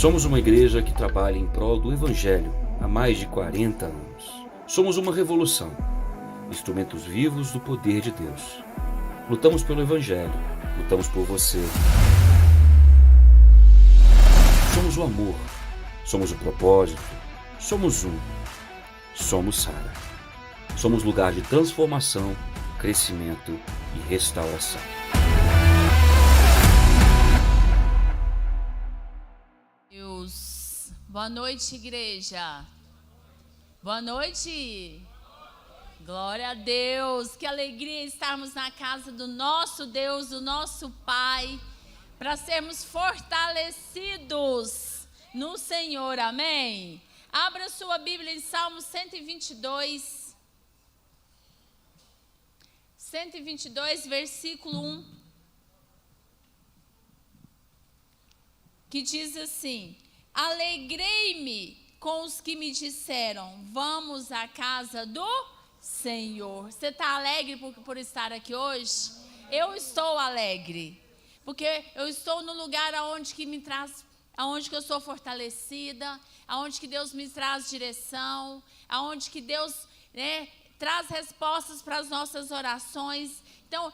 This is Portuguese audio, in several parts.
Somos uma igreja que trabalha em prol do Evangelho há mais de 40 anos. Somos uma revolução, instrumentos vivos do poder de Deus. Lutamos pelo Evangelho, lutamos por você. Somos o amor, somos o propósito, somos um, somos Sara. Somos lugar de transformação, crescimento e restauração. Boa noite, igreja. Boa noite. Glória a Deus. Que alegria estarmos na casa do nosso Deus, do nosso Pai, para sermos fortalecidos no Senhor. Amém? Abra sua Bíblia em Salmo 122. 122, versículo 1. Que diz assim: alegrei-me com os que me disseram, vamos à casa do Senhor. Você está alegre por estar aqui hoje? Eu estou alegre, porque eu estou no lugar aonde que me traz, aonde que eu sou fortalecida, aonde que Deus me traz direção, aonde que Deus, traz respostas para as nossas orações. Então,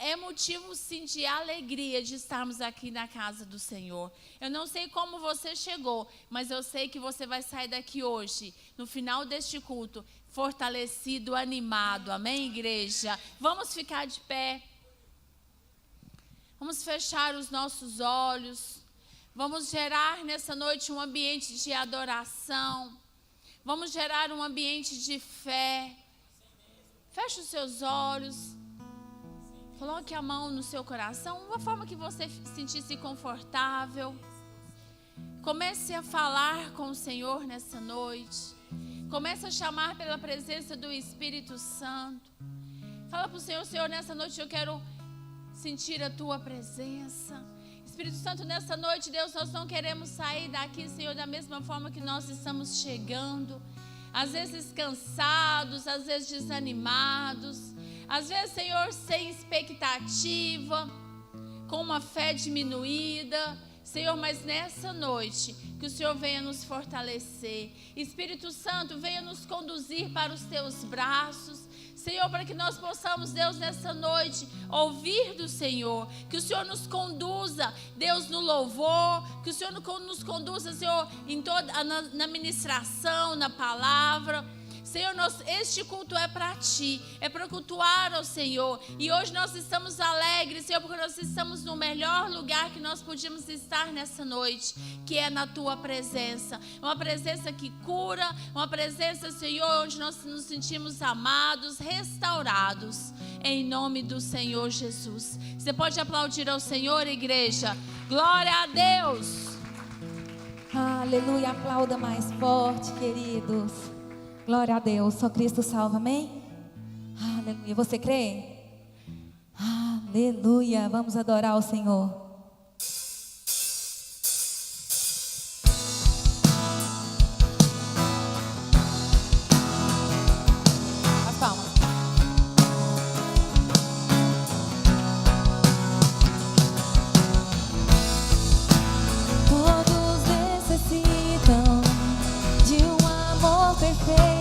é motivo, sim, de alegria de estarmos aqui na casa do Senhor. Eu não sei como você chegou, mas eu sei que você vai sair daqui hoje, no final deste culto, fortalecido, animado. Amém, igreja? Vamos ficar de pé. Vamos fechar os nossos olhos. Vamos gerar nessa noite um ambiente de adoração. Vamos gerar um ambiente de fé. Feche os seus olhos. Coloque a mão no seu coração, uma forma que você se sentisse confortável. Comece a falar com o Senhor nessa noite. Comece a chamar pela presença do Espírito Santo. Fala para o Senhor: Senhor, nessa noite eu quero sentir a Tua presença. Espírito Santo, nessa noite, Deus, nós não queremos sair daqui, Senhor, da mesma forma que nós estamos chegando. Às vezes cansados, às vezes desanimados. Às vezes, Senhor, sem expectativa, com uma fé diminuída. Senhor, mas nessa noite, que o Senhor venha nos fortalecer. Espírito Santo, venha nos conduzir para os Teus braços. Senhor, para que nós possamos, Deus, nessa noite, ouvir do Senhor. Que o Senhor nos conduza, Deus, no louvor. Que o Senhor nos conduza, Senhor, na ministração, na palavra. Senhor, este culto é para Ti, é para cultuar ao Senhor. E hoje nós estamos alegres, Senhor, porque nós estamos no melhor lugar que nós podíamos estar nessa noite, que é na Tua presença. Uma presença que cura, uma presença, Senhor, onde nós nos sentimos amados, restaurados, em nome do Senhor Jesus. Você pode aplaudir ao Senhor, igreja? Glória a Deus! Aleluia, aplauda mais forte, queridos. Glória a Deus, só Cristo salva, amém? Aleluia, você crê? Aleluia, vamos adorar o Senhor. As palmas. Todos necessitam de um amor perfeito.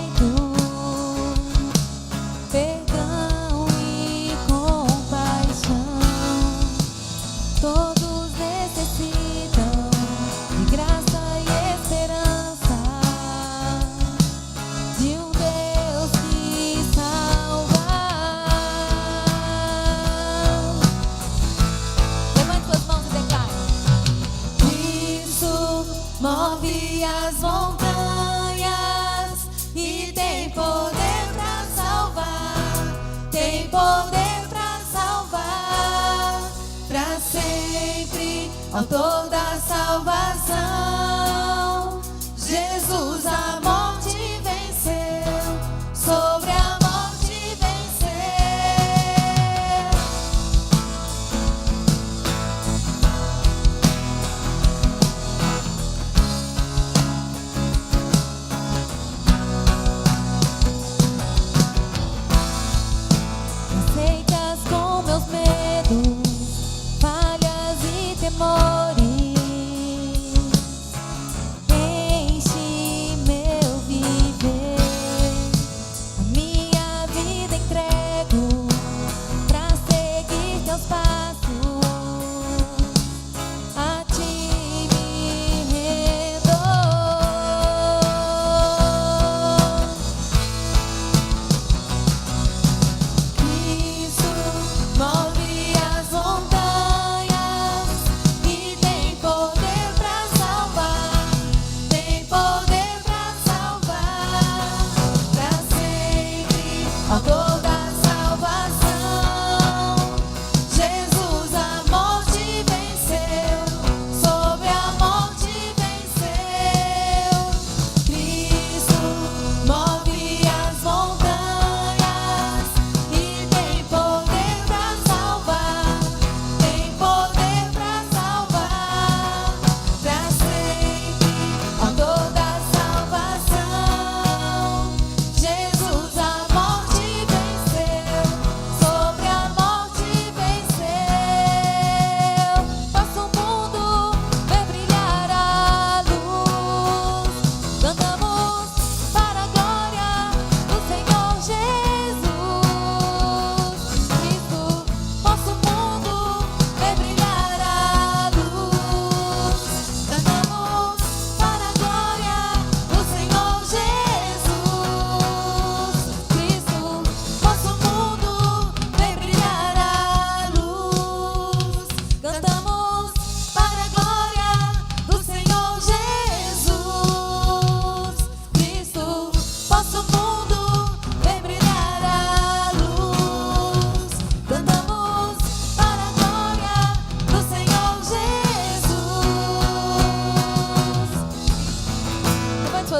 Move as montanhas e tem poder para salvar, tem poder para salvar, para sempre, autor da salvação. Jesus a morte venceu, sobre a morte venceu.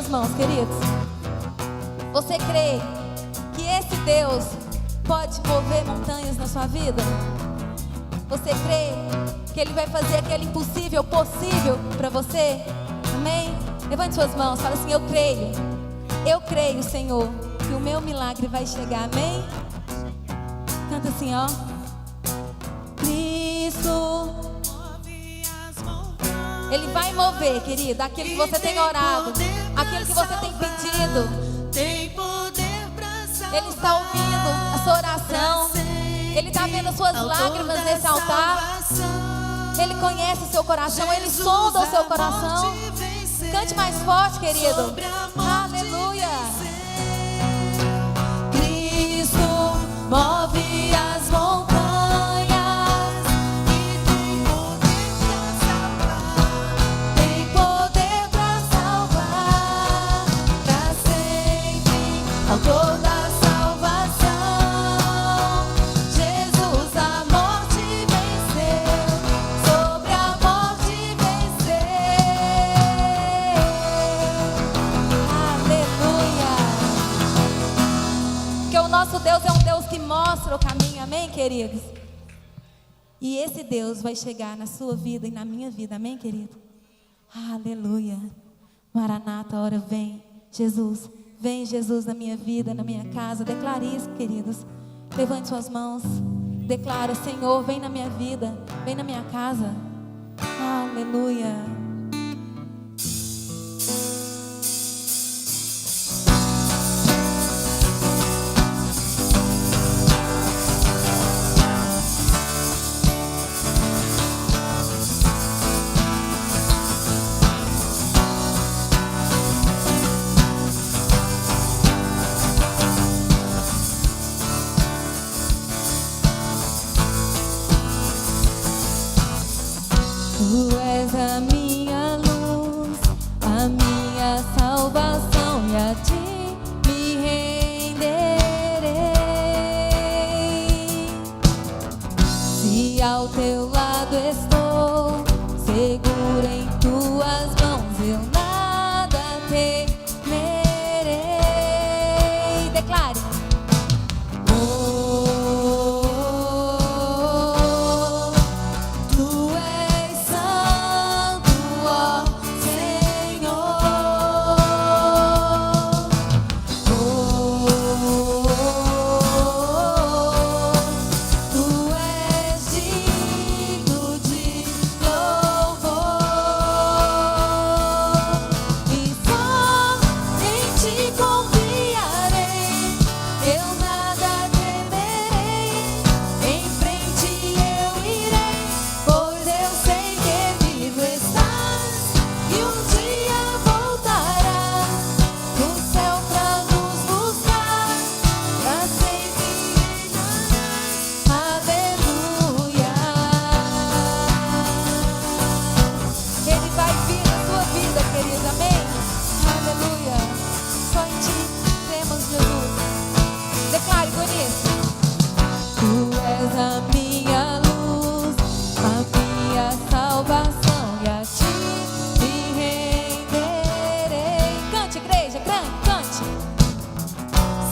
mãos, queridos. Você crê que esse Deus pode mover montanhas na sua vida? Você crê que Ele vai fazer aquele impossível possível para você? Amém? Levante suas mãos, fala assim: eu creio, Senhor, que o meu milagre vai chegar. Amém? Canta assim, ó. Cristo, Ele vai mover, querida, aquilo que você tem orado, aquilo que você tem pedido. Ele está ouvindo a sua oração. Ele está vendo as suas lágrimas nesse altar. Ele conhece o seu coração. Ele sonda o seu coração. Cante mais forte, querido. Aleluia. Cristo move as montanhas. Autor da salvação, Jesus a morte venceu, sobre a morte venceu. Aleluia. Porque o nosso Deus é um Deus que mostra o caminho, amém, queridos? E esse Deus vai chegar na sua vida e na minha vida, amém, querido? Aleluia. Maranata, a hora vem, Jesus. Vem, Jesus, na minha vida, na minha casa. Declare isso, queridos. Levante suas mãos. Declara: Senhor, vem na minha vida, vem na minha casa. Aleluia. Tu és a minha luz, a minha salvação, e a ti me renderei. Se ao teu lado estou, seguro em tuas mãos, eu nada temerei. Declare.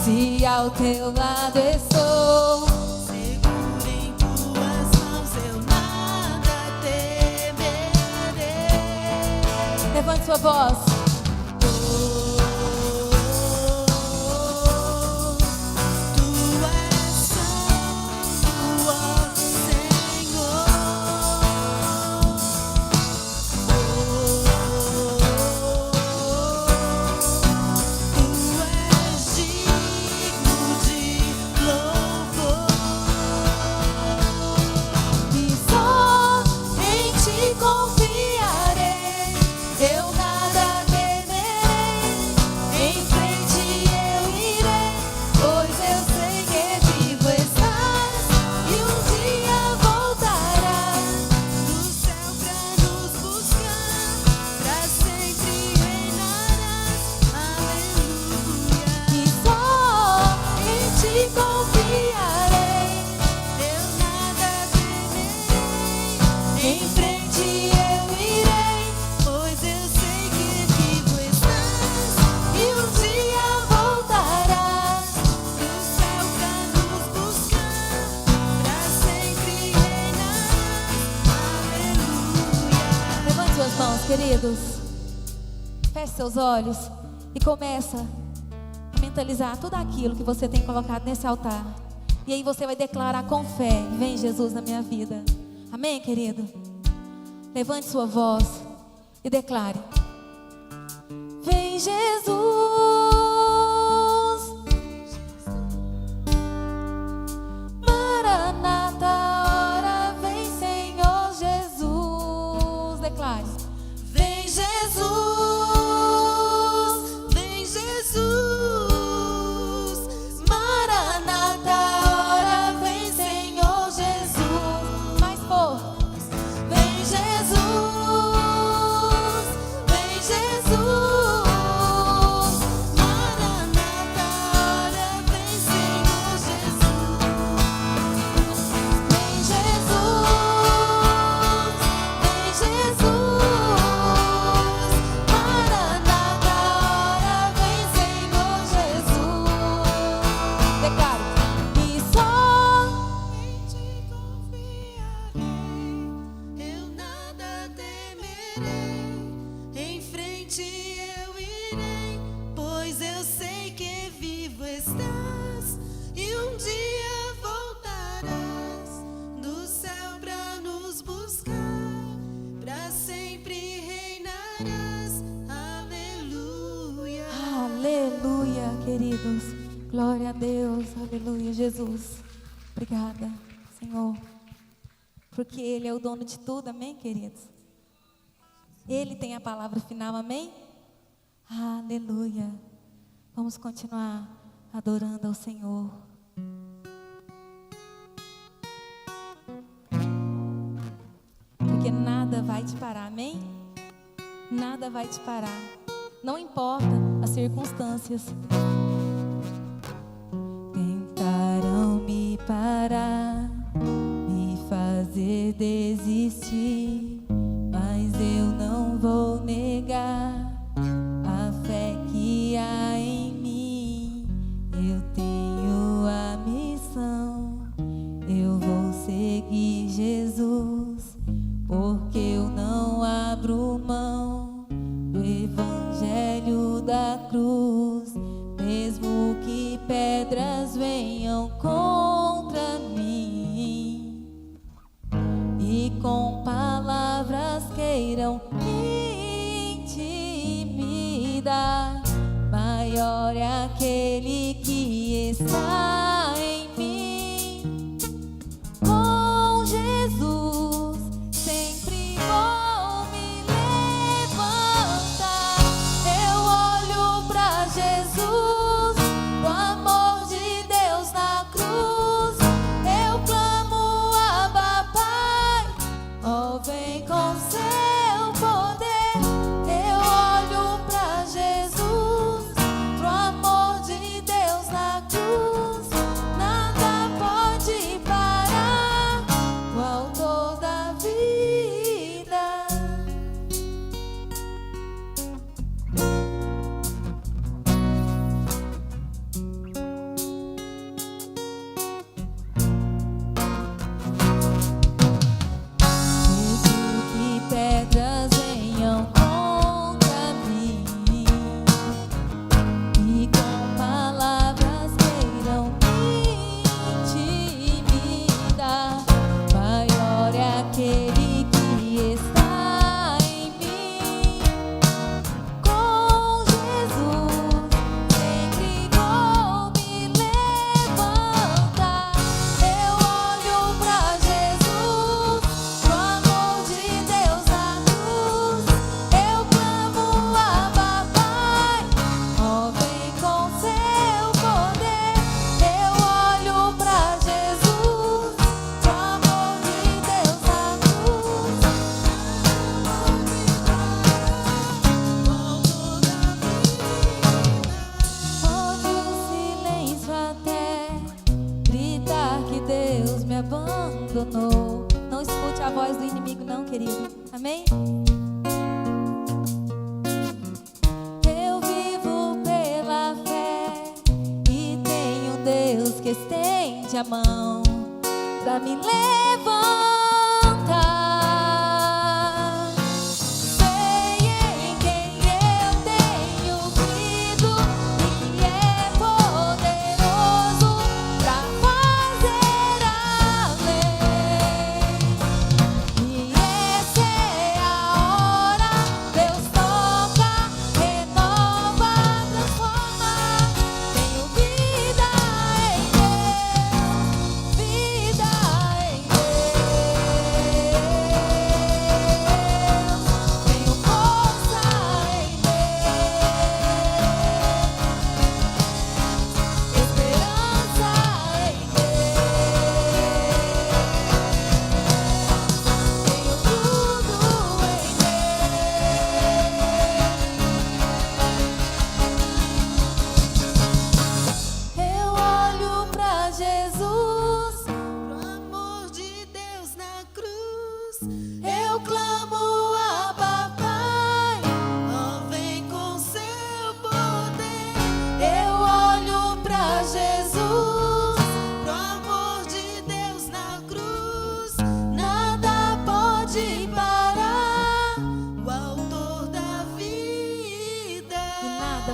Se ao teu lado estou, seguro em tuas mãos, eu nada temerei. Levante sua voz. Confiarei, eu nada suas mãos, queridos. Feche seus olhos e começa a mentalizar tudo aquilo que você tem colocado nesse altar. E aí você vai declarar com fé: vem Jesus na minha vida. Amém, querido? Levante sua voz e declare: vem Jesus. Maranata, hora vem Senhor Jesus. Declare: vem Jesus. Vem Jesus. Maranata, hora vem Senhor Jesus. Mais forte. Vem Jesus. Vem Jesus. Maranata, hora vem Senhor Jesus. Vem Jesus. Vem Jesus. Maranata, hora vem Senhor Jesus. Declare: e só em ti confiarei, eu nada temerei, em frente eu irei, pois eu sei que vivo estás e um dia voltarás do céu pra nos buscar, pra sempre reinarás. Aleluia. Aleluia, queridos. Glória a Deus. Aleluia, Jesus. Obrigada, Senhor, porque Ele é o dono de tudo. Amém, queridos? Ele tem a palavra final. Amém? Aleluia. Vamos continuar adorando ao Senhor. Porque nada vai te parar. Amém? Nada vai te parar. Não importa as circunstâncias. Tentarão me parar, me fazer desistir, mas eu não vou negar a fé que há em mim. Eu tenho a missão, eu vou seguir Jesus, porque eu não abro mão do evangelho da cruz, mesmo que pedras venham contra mim e com palavras queiram me intimidar. Maior é aquele que está em mim. Com Jesus sempre vou me levantar. Eu olho pra Jesus, pro amor de Deus na cruz. Eu clamo, Abba, Pai, ó, vem com seu poder. Eu olho pra Jesus, pro amor de Deus na cruz. Nada pode parar o autor da vida. Mesmo que pedras venham contra mim e com palavras queiram me intimidar, maior é aquele que está em mim. Com Jesus sempre vou me levantar. Eu olho pra Jesus, pro amor de Deus na cruz. Eu clamo, Abba, Pai, ó, vem com seu poder. Eu olho pra Jesus, pro amor de Deus na cruz. Pode o silêncio até gritar que Deus me abandonou. Não escute a voz do inimigo não, querido. Amém? Eu vivo pela fé e tenho um Deus que estende a mão pra me levantar.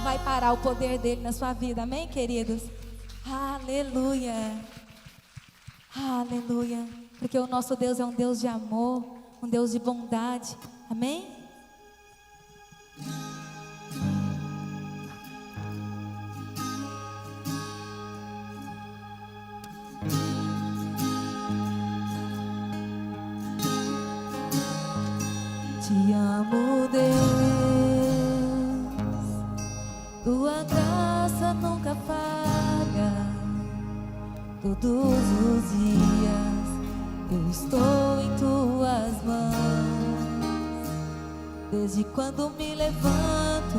vai parar o poder dele na sua vida. Amém, queridos? Aleluia. Aleluia. Porque o nosso Deus é um Deus de amor, um Deus de bondade. Amém? Te amo, Deus, tua graça nunca falha. Todos os dias eu estou em tuas mãos. Desde quando me levanto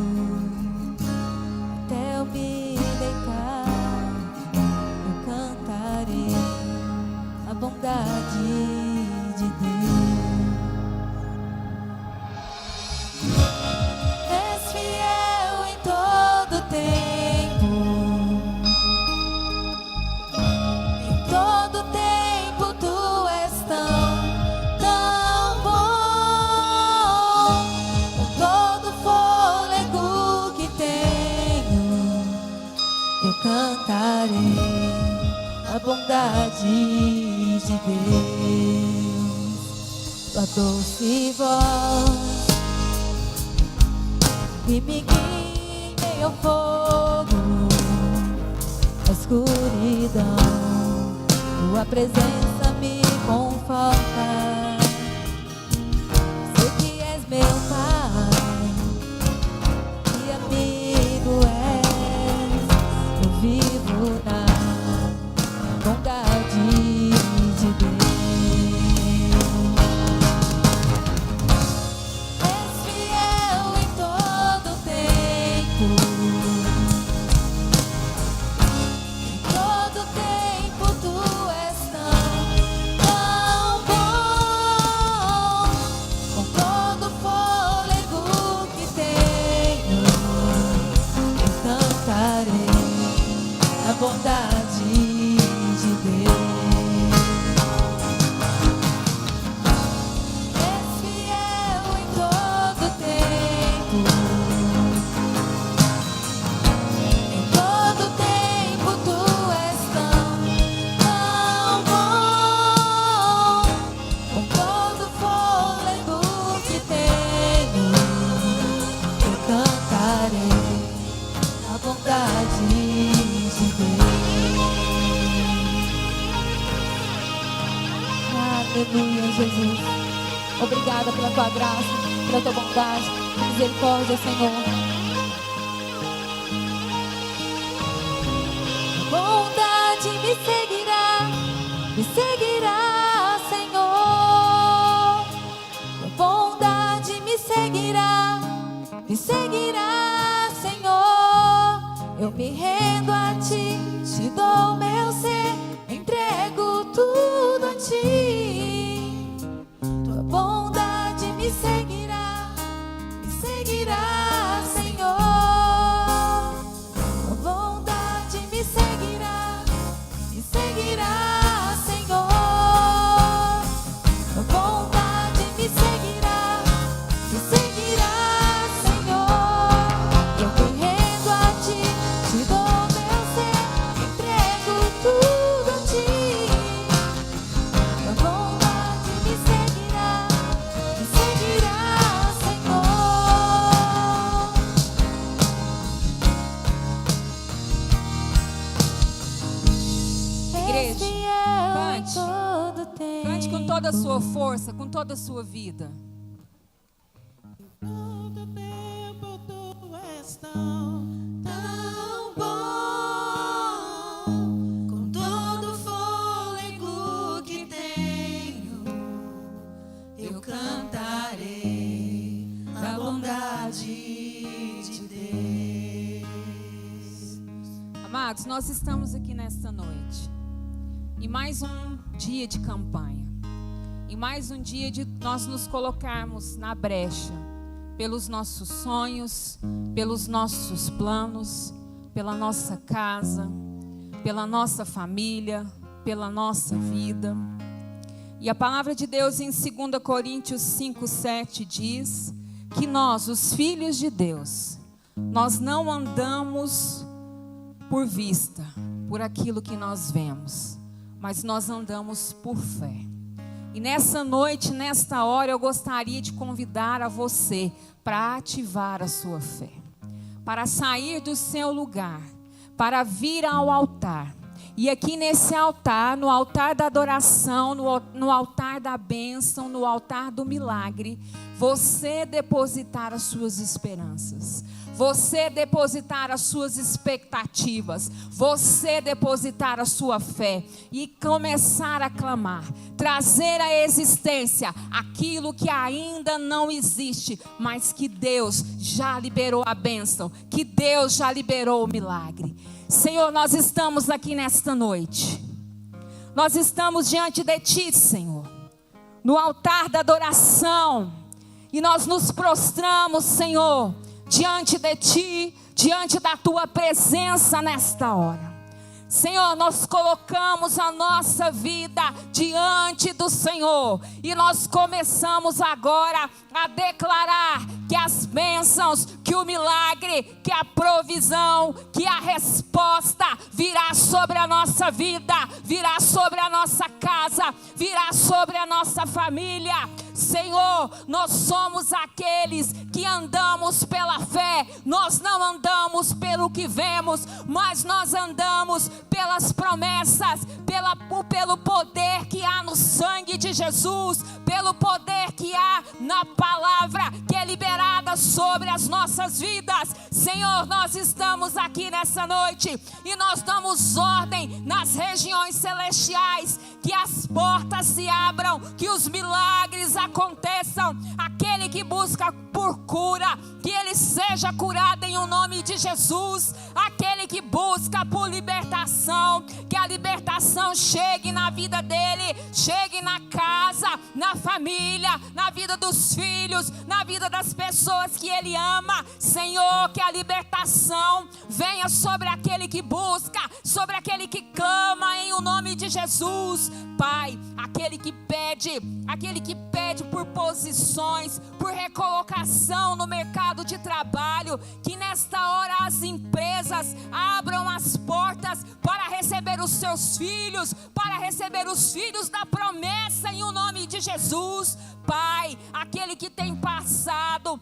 até eu me deitar, eu cantarei a bondade de Deus. És fiel em todo tempo, em todo tempo tu és tão bom. Com todo fôlego que tenho, eu cantarei a bondade de Deus. Tua doce voz que me guia em meio ao fogo, a escuridão, tua presença me conforta. Sei que és meu Pai e amigo és. Eu vivo na bondade de Deus. Bondade de Deus. És fiel em todo tempo, em todo tempo tu és tão bom. Com todo fôlego que tenho, eu cantarei a bondade de Deus. Aleluia, Jesus. Obrigada pela tua graça, pela tua bondade, misericórdia, Senhor. Bondade me seguirá, Senhor. Bondade me seguirá, Senhor. Eu me rendo a ti, te dou meu ser, entrego tudo a ti. Tua bondade me seguirá, Senhor. Tua bondade me seguirá, Senhor. Tua bondade me seguirá, Senhor. Eu me rendo a ti, te dou meu ser, entrego tudo a ti. Tua bondade me seguirá, Senhor. Igreja, És fiel em cante. todo tempo. Cante com toda a sua força, com toda a sua vida. Todo tempo tu és tão bom. Com todo fôlego que tenho, eu cantarei a bondade de Deus. Amados, nós estamos aqui nesta noite, em mais um dia de campanha, em mais um dia de nós nos colocarmos na brecha, pelos nossos sonhos, pelos nossos planos, pela nossa casa, pela nossa família, pela nossa vida. E a palavra de Deus em 2 Coríntios 5:7 diz que nós, os filhos de Deus, nós não andamos por vista, por aquilo que nós vemos, mas nós andamos por fé. E nessa noite, nesta hora, eu gostaria de convidar a você para ativar a sua fé, para sair do seu lugar, para vir ao altar. E aqui nesse altar, no altar da adoração, no altar da bênção, no altar do milagre, você depositar as suas esperanças, você depositar as suas expectativas, você depositar a sua fé e começar a clamar, trazer à existência aquilo que ainda não existe, mas que Deus já liberou a bênção, que Deus já liberou o milagre. Senhor, nós estamos aqui nesta noite, nós estamos diante de Ti, Senhor, no altar da adoração, e nós nos prostramos, Senhor, diante de Ti, diante da Tua presença nesta hora. Senhor, nós colocamos a nossa vida diante do Senhor e nós começamos agora a declarar que as bênçãos, que o milagre, que a provisão, que a resposta virá sobre a nossa vida, virá sobre a nossa casa, virá sobre a nossa família. Senhor, nós somos aqueles que andamos pela fé, nós não andamos pelo que vemos, mas nós andamos pelas promessas, pelo poder que há no sangue de Jesus, pelo poder que há na palavra que é liberada sobre as nossas vidas. Senhor, nós estamos aqui nessa noite e nós damos ordem nas regiões celestiais, que as portas se abram, que os milagres aconteçam. Aquele que busca por cura, que ele seja curado em o nome de Jesus. Aquele que busca por libertação, que a libertação chegue na vida dele, chegue na casa, na família, na vida dos filhos, na vida das pessoas que ele ama. Senhor, que a libertação venha sobre aquele que busca, sobre aquele que clama em o nome de Jesus. Pai, aquele que pede por posições, por recolocação no mercado de trabalho, que nesta hora as empresas abram as portas para receber os seus filhos, para receber os filhos da promessa em o nome de Jesus. Pai, aquele que tem passado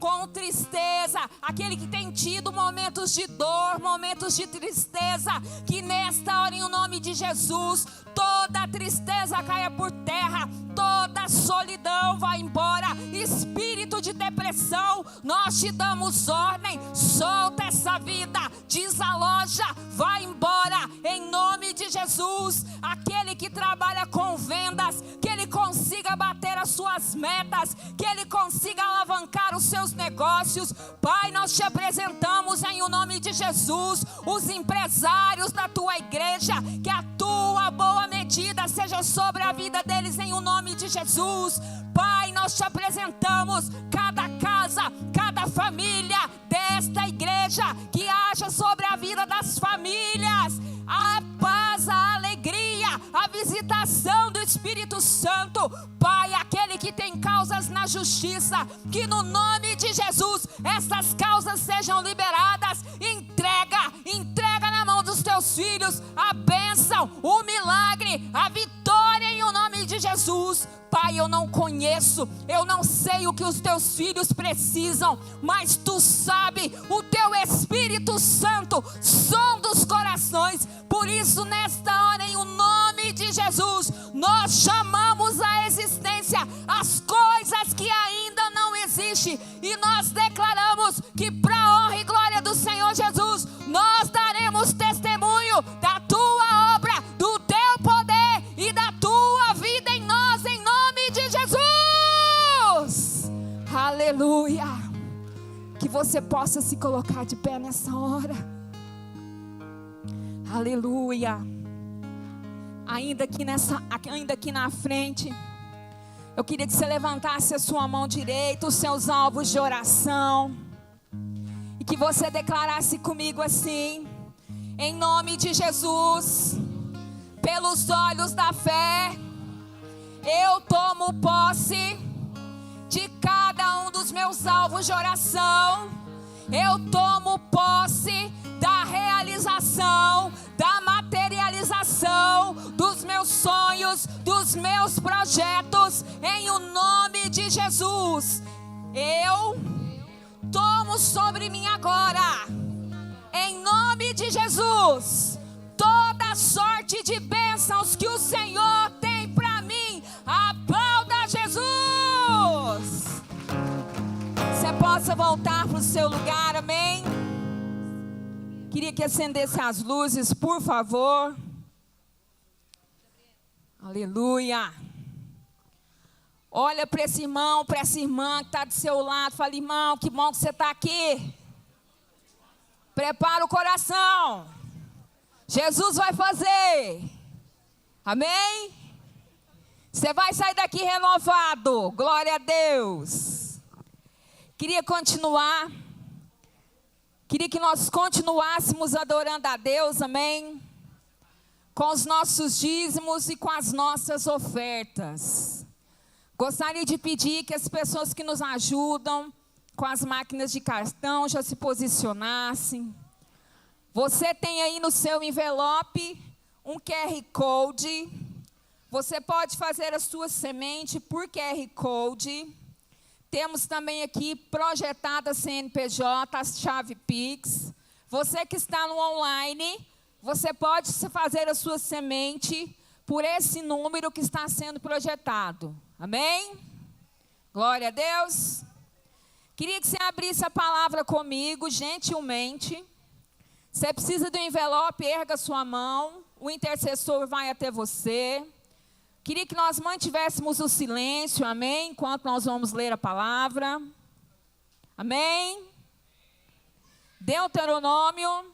com tristeza, aquele que tem tido momentos de dor, momentos de tristeza, que nesta hora em o nome de Jesus, toda tristeza caia por terra, toda solidão vai embora, espírito de depressão, nós te damos ordem, solta essa vida, desaloja, vai embora, em nome de Jesus. Aquele que trabalha com vendas, que ele consiga bater as suas metas, que ele consiga alavancar os seus negócios. Pai, nós te apresentamos em o nome de Jesus os empresários da tua igreja, que a tua boa medida seja sobre a vida deles em o nome de Jesus. Pai, nós te apresentamos cada casa, cada família desta igreja, que haja sobre a vida das famílias a paz, a alegria, a visitação do Espírito Santo. Pai, aquele que tem causas na justiça, que no nome de Jesus essas causas sejam liberadas. Entrega na mão dos teus filhos a bênção, o milagre, a vitória em o nome de Jesus. Pai, eu não conheço, eu não sei o que os teus filhos precisam, mas tu sabe, o teu Espírito Santo, som dos corações. Por isso, nesta hora, em o nome de Jesus, nós chamamos à existência as coisas que ainda não existem, e nós declaramos que para a honra e glória do Senhor Jesus, nós daremos testemunho da tua obra, do teu poder e da tua vida em nós, em nome de Jesus. Aleluia. Que você possa se colocar de pé nessa hora. Aleluia. Ainda aqui na frente, eu queria que você levantasse a sua mão direita, os seus alvos de oração, e que você declarasse comigo assim: em nome de Jesus, pelos olhos da fé, eu tomo posse de cada um dos meus alvos de oração, Eu tomo posse da realização, da materialização dos meus sonhos, dos meus projetos, em o nome de Jesus. Eu tomo sobre mim agora, em nome de Jesus, toda sorte de bênçãos que o Senhor tem para mim. Aplauda Jesus. Você possa voltar para o seu lugar, amém? Queria que acendesse as luzes, por favor. Aleluia. Olha para esse irmão, para essa irmã que está do seu lado. Fala, irmão, que bom que você está aqui. Prepara o coração. Jesus vai fazer. Amém? Você vai sair daqui renovado. Glória a Deus. Queria continuar. Queria que nós continuássemos adorando a Deus, amém? Com os nossos dízimos e com as nossas ofertas. Gostaria de pedir que as pessoas que nos ajudam com as máquinas de cartão já se posicionassem. Você tem aí no seu envelope um QR Code. Você pode fazer a sua semente por QR Code. Temos também aqui projetada CNPJ, a chave Pix. Você que está no online, você pode fazer a sua semente por esse número que está sendo projetado. Amém? Glória a Deus. Queria que você abrisse a palavra comigo, gentilmente. Você precisa do envelope, erga sua mão. O intercessor vai até você. Queria que nós mantivéssemos o silêncio, amém? Enquanto nós vamos ler a palavra. Amém? Deuteronômio,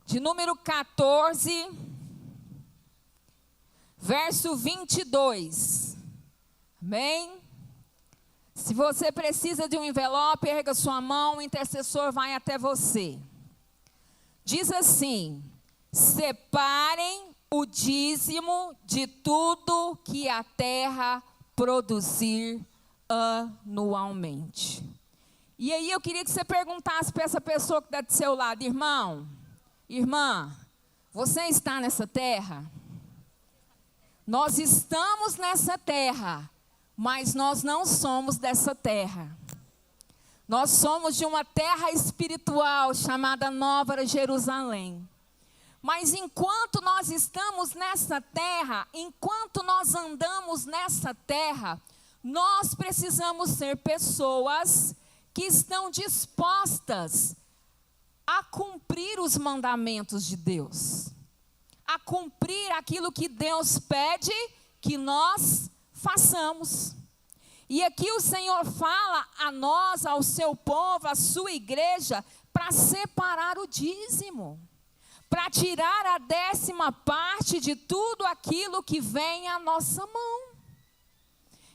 de número 14, verso 22. Amém? Se você precisa de um envelope, erga sua mão, o intercessor vai até você. Diz assim: separem o dízimo de tudo que a terra produzir anualmente. E aí eu queria que você perguntasse para essa pessoa que está do seu lado: irmão, irmã, você está nessa terra? Nós estamos nessa terra, mas nós não somos dessa terra. Nós somos de uma terra espiritual chamada Nova Jerusalém. Mas enquanto nós estamos nessa terra, enquanto nós andamos nessa terra, nós precisamos ser pessoas que estão dispostas a cumprir os mandamentos de Deus, a cumprir aquilo que Deus pede que nós façamos. E aqui o Senhor fala a nós, ao seu povo, à sua igreja, para separar o dízimo, para tirar a 10ª parte de tudo aquilo que vem à nossa mão.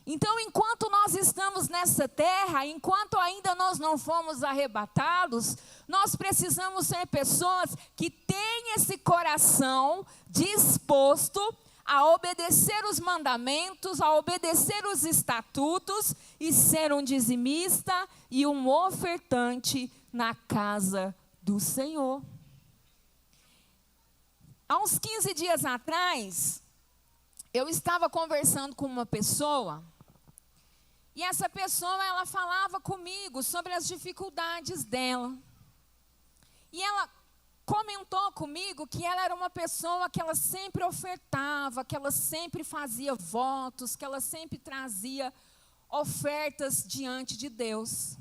Então, enquanto nós estamos nessa terra, enquanto ainda nós não fomos arrebatados, nós precisamos ser pessoas que têm esse coração disposto a obedecer os mandamentos, a obedecer os estatutos e ser um dizimista e um ofertante na casa do Senhor. Há uns 15 dias atrás, eu estava conversando com uma pessoa, e essa pessoa, ela falava comigo sobre as dificuldades dela. E ela comentou comigo que ela era uma pessoa que ela sempre ofertava, que ela sempre fazia votos, que ela sempre trazia ofertas diante de Deus.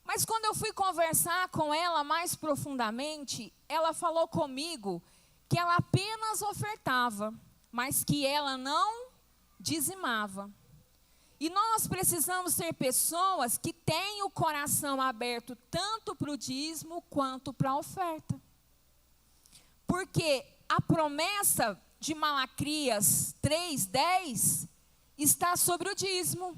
Mas quando eu fui conversar com ela mais profundamente, ela falou comigo que ela apenas ofertava, mas que ela não dizimava. E nós precisamos ser pessoas que têm o coração aberto tanto para o dízimo quanto para a oferta. Porque a promessa de Malaquias 3:10 está sobre o dízimo.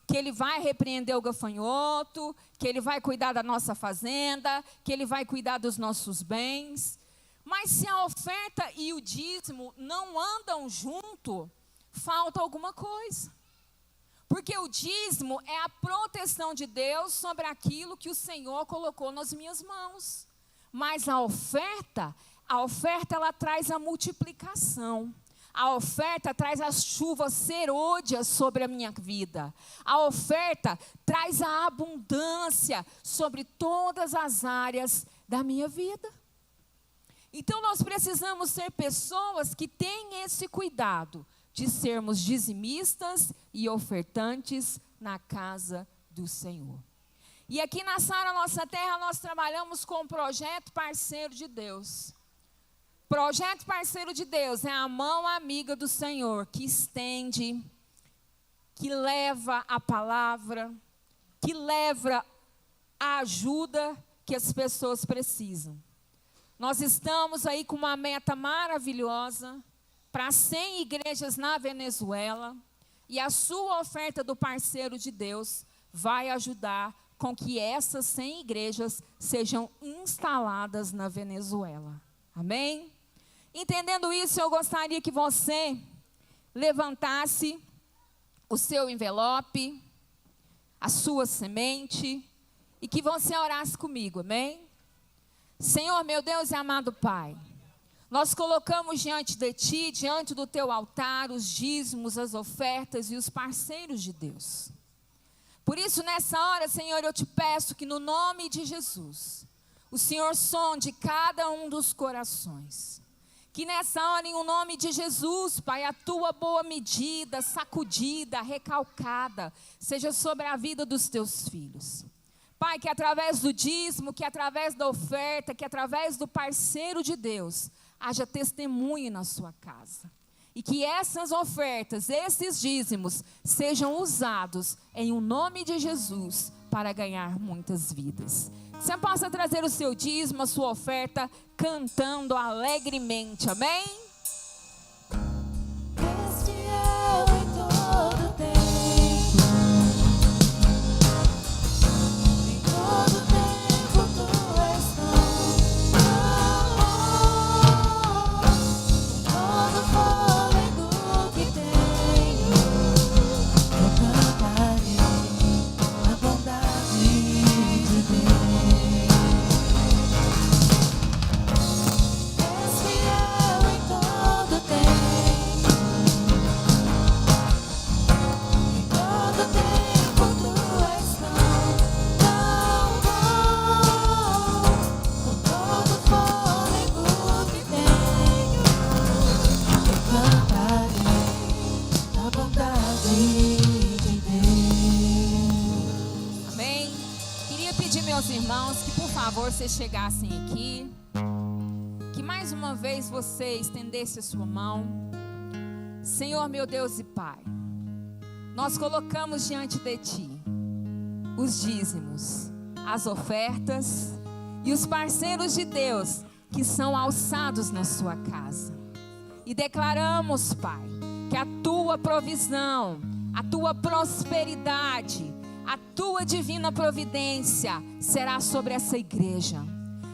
Que ele vai repreender o gafanhoto, que ele vai cuidar da nossa fazenda, que ele vai cuidar dos nossos bens. Mas se a oferta e o dízimo não andam junto, falta alguma coisa. Porque o dízimo é a proteção de Deus sobre aquilo que o Senhor colocou nas minhas mãos. Mas a oferta ela traz a multiplicação. A oferta traz as chuvas serôdias sobre a minha vida. A oferta traz a abundância sobre todas as áreas da minha vida. Então nós precisamos ser pessoas que têm esse cuidado de sermos dizimistas e ofertantes na casa do Senhor. E aqui na Sara Nossa Terra nós trabalhamos com o projeto Parceiro de Deus. Projeto Parceiro de Deus é a mão amiga do Senhor, que estende, que leva a palavra, que leva a ajuda que as pessoas precisam. Nós estamos aí com uma meta maravilhosa para 100 igrejas na Venezuela, e a sua oferta do Parceiro de Deus vai ajudar com que essas 100 igrejas sejam instaladas na Venezuela. Amém? Entendendo isso, eu gostaria que você levantasse o seu envelope, a sua semente, e que você orasse comigo, amém? Senhor, meu Deus e amado Pai, nós colocamos diante de Ti, diante do Teu altar, os dízimos, as ofertas e os parceiros de Deus. Por isso, nessa hora, Senhor, eu te peço que no nome de Jesus, o Senhor sonde cada um dos corações. Que nessa hora, em o nome de Jesus, Pai, a Tua boa medida, sacudida, recalcada, seja sobre a vida dos Teus filhos. Pai, que através do dízimo, que através da oferta, que através do parceiro de Deus, haja testemunho na sua casa. E que essas ofertas, esses dízimos, sejam usados em o nome de Jesus para ganhar muitas vidas. Que você possa trazer o seu dízimo, a sua oferta, cantando alegremente, amém? Este é o em todo tempo. Em todo tempo tu és tão bom. Todo fôlego que tenho, eu cantarei a bondade de Deus. És fiel em todo tempo. Em todo tempo tu és tão bom. Com todo fôlego que tenho, eu cantarei a bondade de Deus. Amém? Queria pedir, meus irmãos, que por favor vocês chegassem aqui. Que mais uma vez você estendesse a sua mão. Senhor, meu Deus e Pai, nós colocamos diante de Ti os dízimos, as ofertas e os parceiros de Deus que são alçados na sua casa. E declaramos, Pai, que a Tua provisão, a Tua prosperidade, a Tua divina providência será sobre essa igreja.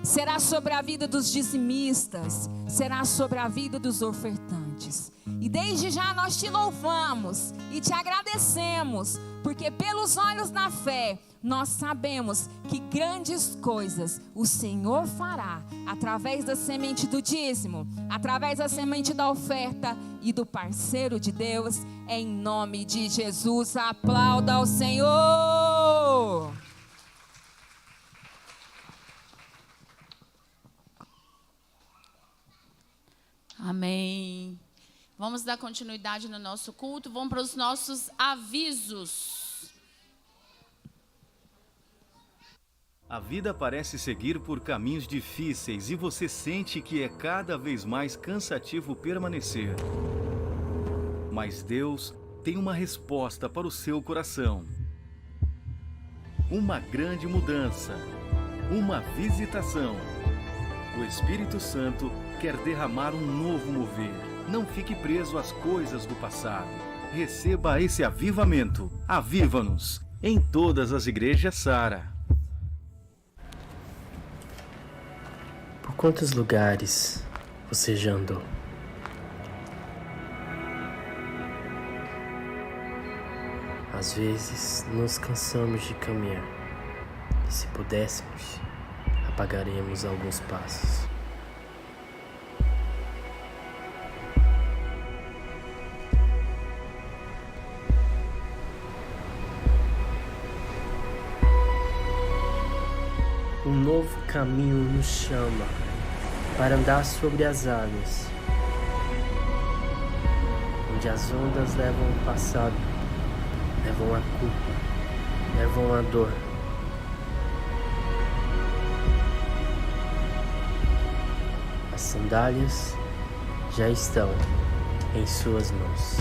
Será sobre a vida dos dizimistas, será sobre a vida dos ofertantes. E desde já nós te louvamos e te agradecemos, porque pelos olhos da fé, nós sabemos que grandes coisas o Senhor fará, através da semente do dízimo, através da semente da oferta e do parceiro de Deus, em nome de Jesus. Aplauda ao Senhor! Amém. Vamos dar continuidade no nosso culto. Vamos para os nossos avisos. A vida parece seguir por caminhos difíceis e você sente que é cada vez mais cansativo permanecer. Mas Deus tem uma resposta para o seu coração. Uma grande mudança. Uma visitação. O Espírito Santo quer derramar um novo mover. Não fique preso às coisas do passado. Receba esse avivamento. Aviva-nos em todas as igrejas Sara. Por quantos lugares você já andou? Às vezes nos cansamos de caminhar e, se pudéssemos, apagaremos alguns passos. Um novo caminho nos chama para andar sobre as águas, onde as ondas levam o passado, levam a culpa, levam a dor. As sandálias já estão em suas mãos.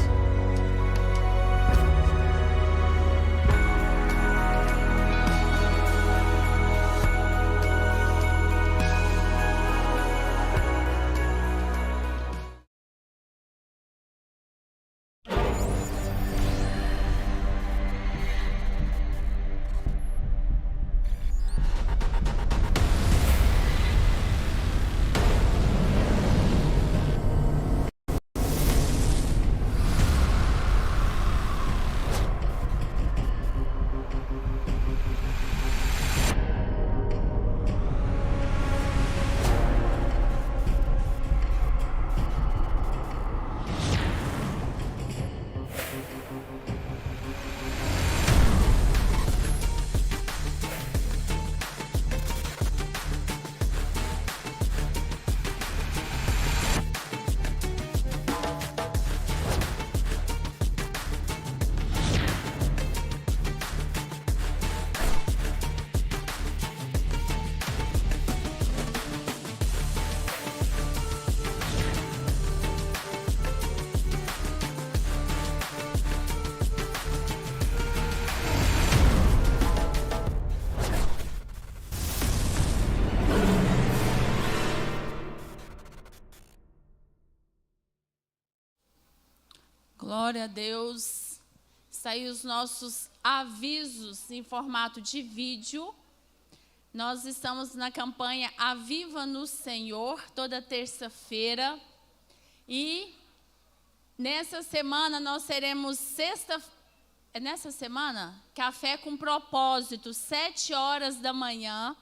Glória a Deus. Saiu os nossos avisos em formato de vídeo. Nós estamos na campanha Aviva no Senhor, toda terça-feira. E nessa semana nós teremos nessa semana, café com propósito, 7h da manhã.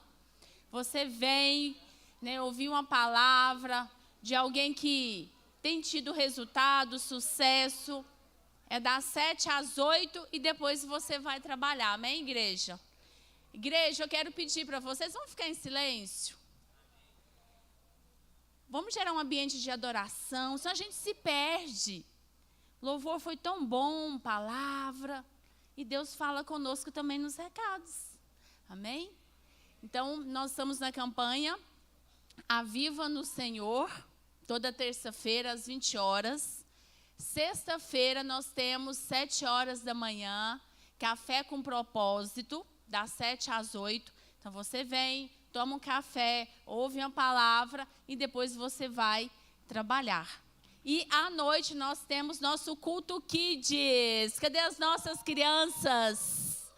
Você vem, ouvir uma palavra de alguém que tem tido resultado, sucesso. É das 7 às 8 e depois você vai trabalhar. Amém, igreja? Igreja, eu quero pedir para vocês, vamos ficar em silêncio? Vamos gerar um ambiente de adoração, senão a gente se perde. Louvor foi tão bom, palavra. E Deus fala conosco também nos recados. Amém? Então, nós estamos na campanha Aviva no Senhor, toda terça-feira, às 20h. Sexta-feira, nós temos 7h da manhã, café com propósito, das 7 às 8. Então, você vem, toma um café, ouve uma palavra e depois você vai trabalhar. E à noite, nós temos nosso culto Kids. Cadê as nossas crianças?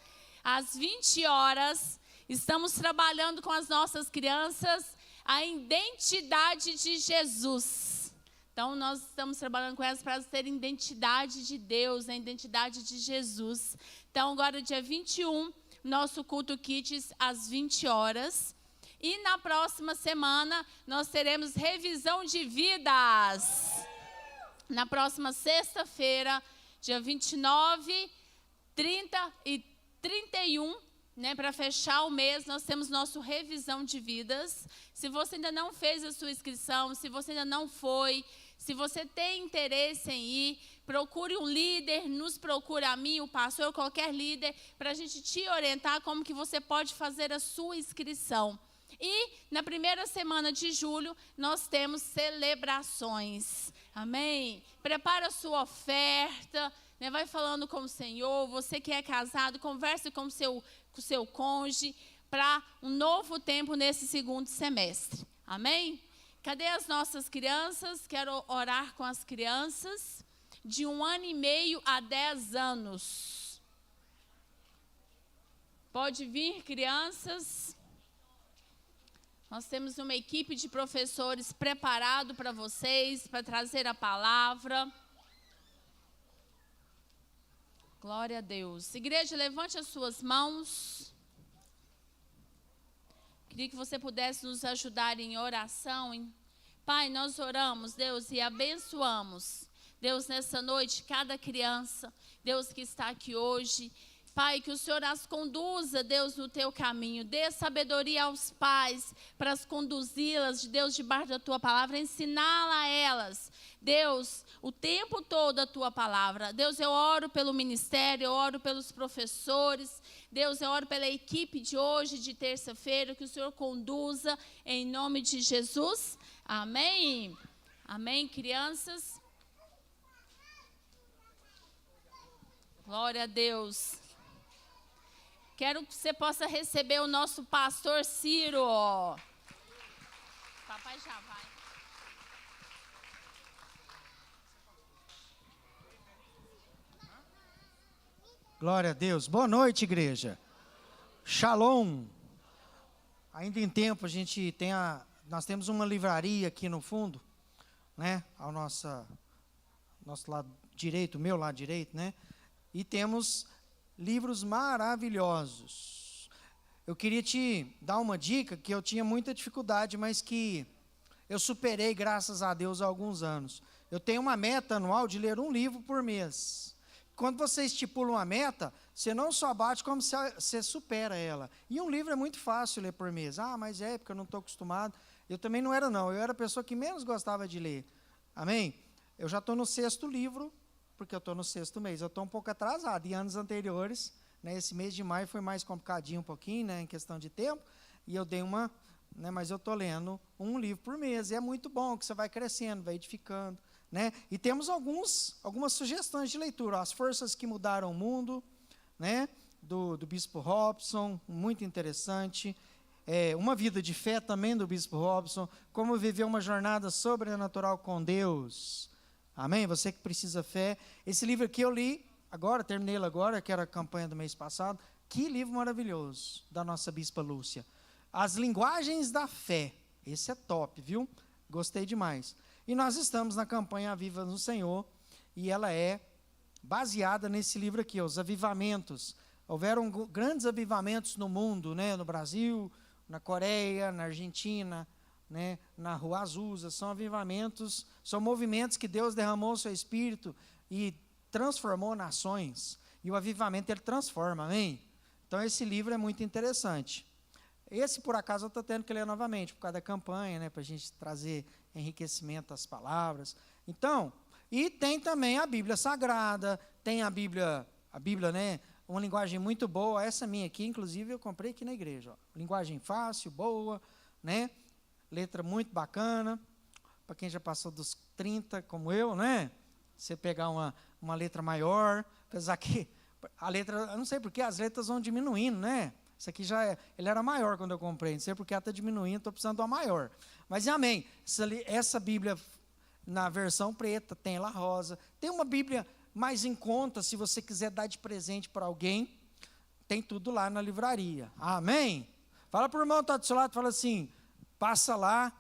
Às 20h, estamos trabalhando com as nossas crianças a identidade de Jesus. Então, nós estamos trabalhando com elas para elas terem identidade de Deus, a identidade de Jesus. Então, agora, dia 21, nosso culto Kids, às 20h. E na próxima semana, nós teremos revisão de vidas. Na próxima sexta-feira, dia 29, 30 e 31, para fechar o mês, nós temos nosso revisão de vidas. Se você ainda não fez a sua inscrição, se você ainda não foi, se você tem interesse em ir, procure um líder, nos procure a mim, o pastor, qualquer líder, para a gente te orientar como que você pode fazer a sua inscrição. E na primeira semana de julho, nós temos celebrações. Amém? Prepara a sua oferta, vai falando com o Senhor. Você que é casado, converse com o seu cônjuge para um novo tempo nesse segundo semestre. Amém? Cadê as nossas crianças? Quero orar com as crianças de 1 ano e meio a 10 anos. Pode vir, crianças. Nós temos uma equipe de professores preparado para vocês, para trazer a palavra. Glória a Deus. Igreja, levante as suas mãos. Queria que você pudesse nos ajudar em oração. Pai, nós oramos, Deus, e abençoamos, Deus, nessa noite, cada criança, Deus, que está aqui hoje. Pai, que o Senhor as conduza, Deus, no teu caminho. Dê sabedoria aos pais para as conduzi-las, Deus, debaixo da tua palavra. Ensiná-la a elas, Deus, o tempo todo a tua palavra. Deus, eu oro pelo ministério, eu oro pelos professores. Deus, eu oro pela equipe de hoje, de terça-feira, que o Senhor conduza em nome de Jesus. Amém. Amém, crianças. Glória a Deus. Quero que você possa receber o nosso pastor Ciro. Papai já vai. Glória a Deus. Boa noite, igreja. Shalom. Ainda em tempo, nós temos uma livraria aqui no fundo, né? Ao nosso lado direito, meu lado direito, né? E temos livros maravilhosos. Eu queria te dar uma dica que eu tinha muita dificuldade, mas que eu superei, graças a Deus, há alguns anos. Eu tenho uma meta anual de ler um livro por mês. Quando você estipula uma meta, você não só bate, como você supera ela. E um livro é muito fácil ler por mês. Ah, mas é porque eu não estou acostumado. Eu também não era, não. Eu era a pessoa que menos gostava de ler. Amém? Eu já estou no 6º livro, porque eu estou no 6º mês. Eu estou um pouco atrasado. Em anos anteriores, né, esse mês de maio foi mais complicadinho um pouquinho, né, em questão de tempo, e eu dei uma, né, mas eu estou lendo um livro por mês. E é muito bom, que você vai crescendo, vai edificando. Né? E temos algumas sugestões de leitura. As Forças que Mudaram o Mundo, né, do Bispo Robson, muito interessante. Uma Vida de Fé, também do Bispo Robson. Como Viver uma Jornada Sobrenatural com Deus. Amém? Você que precisa fé. Esse livro aqui eu li agora, terminei ele agora, que era a campanha do mês passado. Que livro maravilhoso, da nossa Bispa Lúcia. As Linguagens da Fé. Esse é top, viu? Gostei demais. E nós estamos na campanha Viva no Senhor, e ela é baseada nesse livro aqui, os avivamentos. Houveram grandes avivamentos no mundo, né? No Brasil, na Coreia, na Argentina, né? Na Rua Azusa. São avivamentos, são movimentos que Deus derramou o seu Espírito e transformou nações. E o avivamento, ele transforma, amém? Então, esse livro é muito interessante. Esse, por acaso, eu estou tendo que ler novamente, por causa da campanha, né, para a gente trazer enriquecimento às palavras. Então, e tem também a Bíblia Sagrada, tem a Bíblia, né, uma linguagem muito boa. Essa minha aqui, inclusive, eu comprei aqui na igreja. Ó. Linguagem fácil, boa, né, letra muito bacana. Para quem já passou dos 30, como eu, né, você pegar uma letra maior, apesar que a letra, eu não sei porque as letras vão diminuindo, né? Isso aqui ele era maior quando eu comprei, não sei porque ela está diminuindo, estou precisando de uma maior. Mas amém, essa Bíblia na versão preta, tem ela rosa. Tem uma Bíblia mais em conta, se você quiser dar de presente para alguém, tem tudo lá na livraria. Amém? Fala para o irmão que está do seu lado, fala assim, passa lá,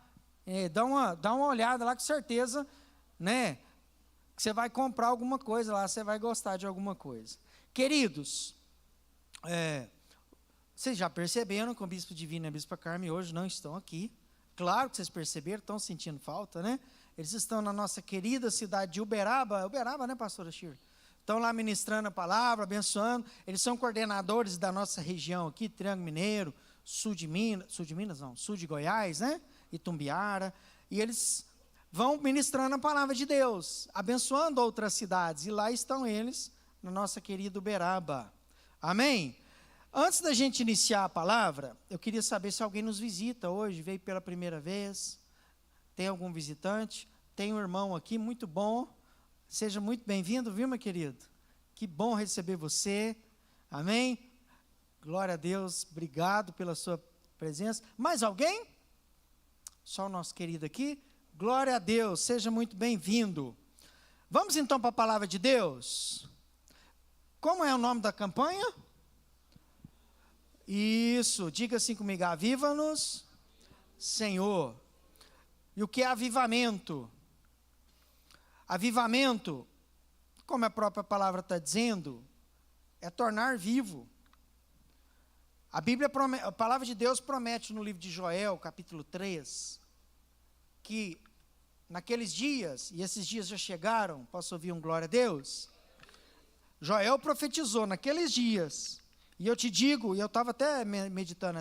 dá uma olhada lá, com certeza, né, que você vai comprar alguma coisa lá, você vai gostar de alguma coisa. Queridos, vocês já perceberam que o Bispo Divino e a Bispa Carmen hoje não estão aqui. Claro que vocês perceberam, estão sentindo falta, né? Eles estão na nossa querida cidade de Uberaba, né, pastora Shirley? Estão lá ministrando a palavra, abençoando. Eles são coordenadores da nossa região aqui, Triângulo Mineiro, sul de Goiás, né? Itumbiara. E eles vão ministrando a palavra de Deus, abençoando outras cidades. E lá estão eles, na nossa querida Uberaba. Amém? Antes da gente iniciar a palavra, eu queria saber se alguém nos visita hoje, veio pela primeira vez, tem algum visitante, tem um irmão aqui, muito bom, seja muito bem-vindo, viu, meu querido? Que bom receber você, amém? Glória a Deus, obrigado pela sua presença. Mais alguém? Só o nosso querido aqui? Glória a Deus, seja muito bem-vindo. Vamos então para a palavra de Deus? Como é o nome da campanha? Isso, diga assim comigo, aviva-nos, Senhor. E o que é avivamento? Avivamento, como a própria palavra está dizendo, é tornar vivo. A palavra de Deus promete no livro de Joel, capítulo 3, que naqueles dias, e esses dias já chegaram, posso ouvir um glória a Deus? Joel profetizou naqueles dias, e eu te digo, e eu estava até meditando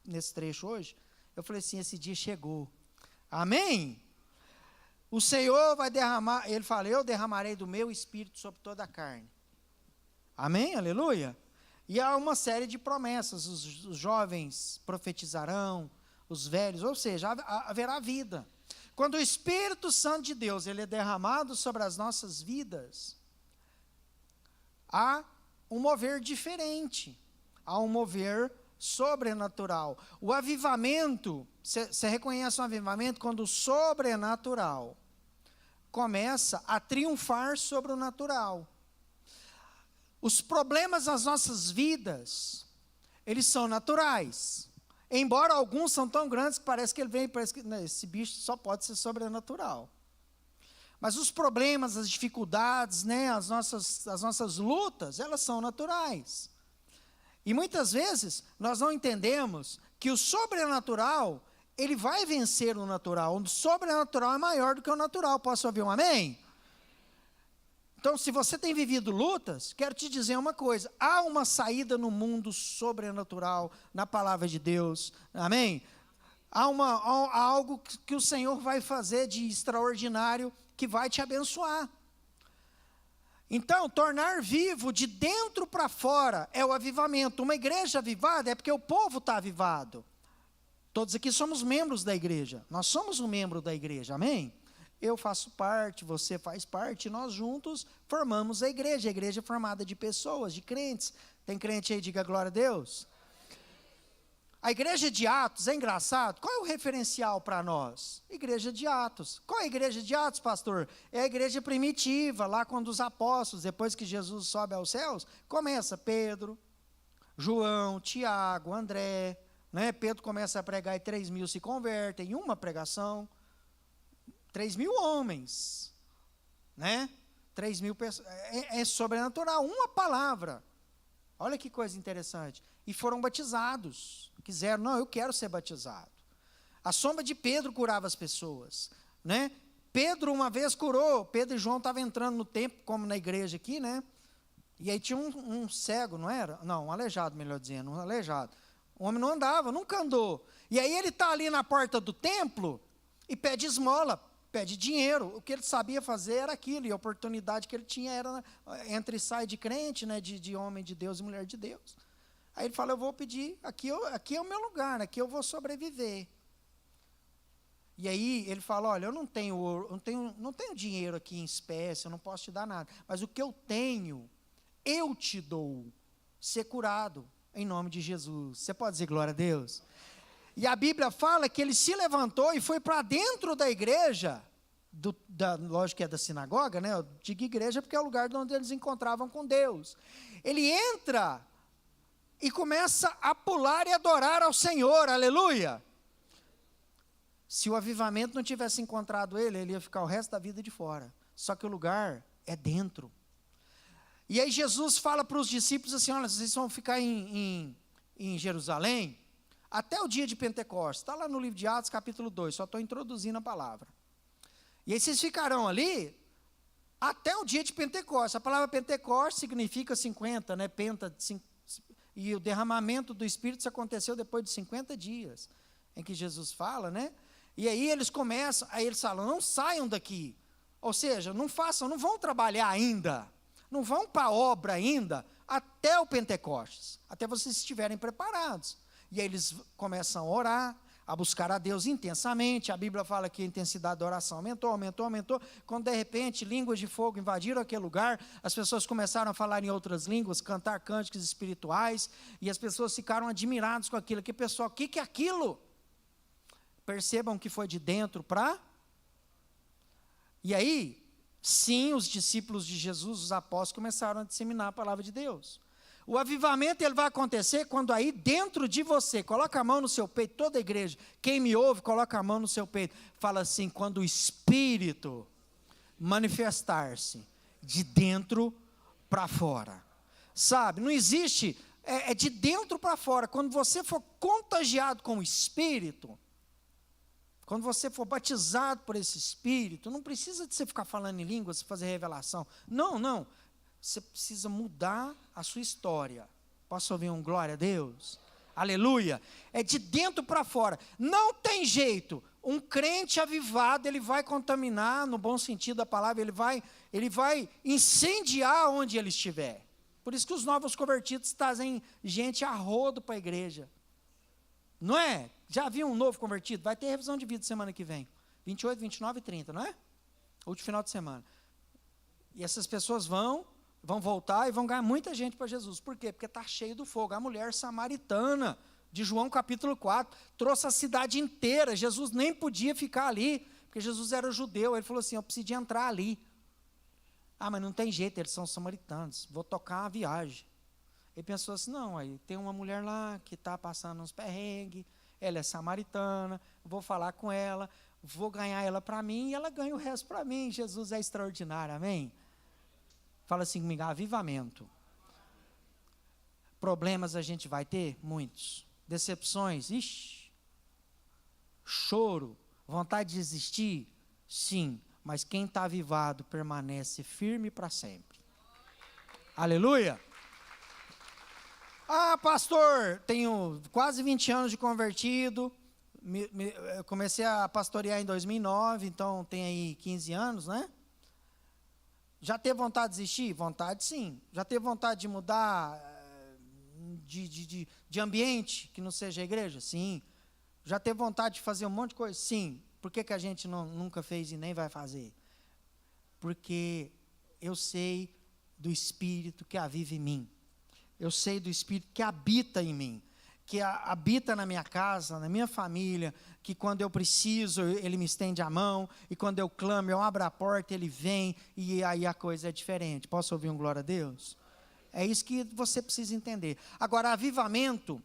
nesse trecho hoje, eu falei assim, esse dia chegou. Amém? O Senhor vai derramar, ele fala, eu derramarei do meu espírito sobre toda a carne. Amém? Aleluia? E há uma série de promessas, os jovens profetizarão, os velhos, ou seja, haverá vida. Quando o Espírito Santo de Deus ele é derramado sobre as nossas vidas, há um mover diferente, há um mover sobrenatural. O avivamento, você reconhece um avivamento quando o sobrenatural começa a triunfar sobre o natural. Os problemas das nossas vidas, eles são naturais. Embora alguns são tão grandes que parece que esse bicho só pode ser sobrenatural. Mas os problemas, as dificuldades, né, as nossas lutas, elas são naturais. E muitas vezes nós não entendemos que o sobrenatural, ele vai vencer o natural. O sobrenatural é maior do que o natural. Posso ouvir um amém? Então, se você tem vivido lutas, quero te dizer uma coisa, há uma saída no mundo sobrenatural, na palavra de Deus, amém? Há algo que o Senhor vai fazer de extraordinário, que vai te abençoar. Então, tornar vivo de dentro para fora é o avivamento. Uma igreja avivada é porque o povo está avivado. Todos aqui somos membros da igreja, nós somos um membro da igreja, amém? Eu faço parte, você faz parte, nós juntos formamos a igreja é formada de pessoas, de crentes. Tem crente aí, diga glória a Deus. A igreja de Atos, é engraçado, qual é o referencial para nós? Igreja de Atos. Qual é a igreja de Atos, pastor? É a igreja primitiva, lá quando os apóstolos, depois que Jesus sobe aos céus, começa Pedro, João, Tiago, André, né? Pedro começa a pregar e 3.000 se convertem em uma pregação. 3.000 homens, né? 3.000 pessoas, é sobrenatural, uma palavra. Olha que coisa interessante. E foram batizados, quiseram, não, eu quero ser batizado. A sombra de Pedro curava as pessoas, né? Pedro uma vez curou, Pedro e João estavam entrando no templo, como na igreja aqui, né? E aí tinha um cego, não era? Não, um aleijado, melhor dizendo, um aleijado. O homem não andava, nunca andou. E aí ele está ali na porta do templo e pede esmola, pede dinheiro. O que ele sabia fazer era aquilo, e a oportunidade que ele tinha era entre e sai de crente, né, de homem de Deus e mulher de Deus. Aí ele fala, eu vou pedir, aqui é o meu lugar, aqui eu vou sobreviver. E aí ele fala, olha, eu não tenho dinheiro aqui em espécie, eu não posso te dar nada, mas o que eu tenho, eu te dou, ser curado, em nome de Jesus. Você pode dizer glória a Deus? E a Bíblia fala que ele se levantou e foi para dentro da igreja, lógico que é da sinagoga, né? Eu digo igreja porque é o lugar onde eles encontravam com Deus. Ele entra e começa a pular e adorar ao Senhor, aleluia. Se o avivamento não tivesse encontrado ele ia ficar o resto da vida de fora. Só que o lugar é dentro. E aí Jesus fala para os discípulos assim, olha, vocês vão ficar em Jerusalém até o dia de Pentecostes. Está lá no livro de Atos, capítulo 2, só estou introduzindo a palavra. E aí vocês ficarão ali até o dia de Pentecostes. A palavra Pentecostes significa 50, né? E o derramamento do Espírito aconteceu depois de 50 dias, em que Jesus fala, né? E aí eles começam, aí eles falam, não saiam daqui. Ou seja, não vão trabalhar ainda, não vão para a obra ainda, até o Pentecostes, até vocês estiverem preparados. E aí eles começam a orar, a buscar a Deus intensamente. A Bíblia fala que a intensidade da oração aumentou. Quando de repente línguas de fogo invadiram aquele lugar, as pessoas começaram a falar em outras línguas, cantar cânticos espirituais, e as pessoas ficaram admiradas com aquilo. Que pessoal, o que é aquilo? Percebam que foi de dentro para... E aí, sim, os discípulos de Jesus, os apóstolos, começaram a disseminar a palavra de Deus. O avivamento ele vai acontecer quando aí dentro de você, coloca a mão no seu peito, toda a igreja, quem me ouve, coloca a mão no seu peito, fala assim, quando o Espírito manifestar-se de dentro para fora. sabe? Não existe, é de dentro para fora. Quando você for contagiado com o Espírito, quando você for batizado por esse Espírito, não precisa de você ficar falando em línguas, fazer revelação. Não. Você precisa mudar a sua história. Posso ouvir um glória a Deus? Aleluia. É de dentro para fora. Não tem jeito. Um crente avivado, ele vai contaminar, no bom sentido da palavra, ele vai incendiar onde ele estiver. Por isso que os novos convertidos trazem gente a rodo para a igreja. Não é? Já viu um novo convertido? Vai ter revisão de vida semana que vem. 28, 29 e 30, não é? Último final de semana. E essas pessoas vão voltar e vão ganhar muita gente para Jesus. Por quê? Porque está cheio do fogo. A mulher samaritana, de João capítulo 4, trouxe a cidade inteira. Jesus nem podia ficar ali, porque Jesus era judeu. Ele falou assim, eu preciso de entrar ali. Ah, mas não tem jeito, eles são samaritanos. Vou tocar uma viagem. Ele pensou assim, não, aí tem uma mulher lá que está passando uns perrengues, ela é samaritana, vou falar com ela, vou ganhar ela para mim e ela ganha o resto para mim. Jesus é extraordinário, amém? Fala assim comigo, avivamento. Problemas a gente vai ter? Muitos. Decepções? Ixi. Choro? Vontade de desistir? Sim. Mas quem está avivado permanece firme para sempre. Aleluia! Ah, pastor, tenho quase 20 anos de convertido. Eu comecei a pastorear em 2009, então tem aí 15 anos, né? Já teve vontade de desistir? Vontade, sim. Já teve vontade de mudar de ambiente, que não seja a igreja? Sim. Já teve vontade de fazer um monte de coisa? Sim. Por que a gente nunca fez e nem vai fazer? Porque eu sei do Espírito que aviva em mim. Eu sei do Espírito que habita em mim. Que habita na minha casa, na minha família, que quando eu preciso, Ele me estende a mão, e quando eu clamo, eu abro a porta, Ele vem, e aí a coisa é diferente. Posso ouvir um glória a Deus? É isso que você precisa entender. Agora, avivamento,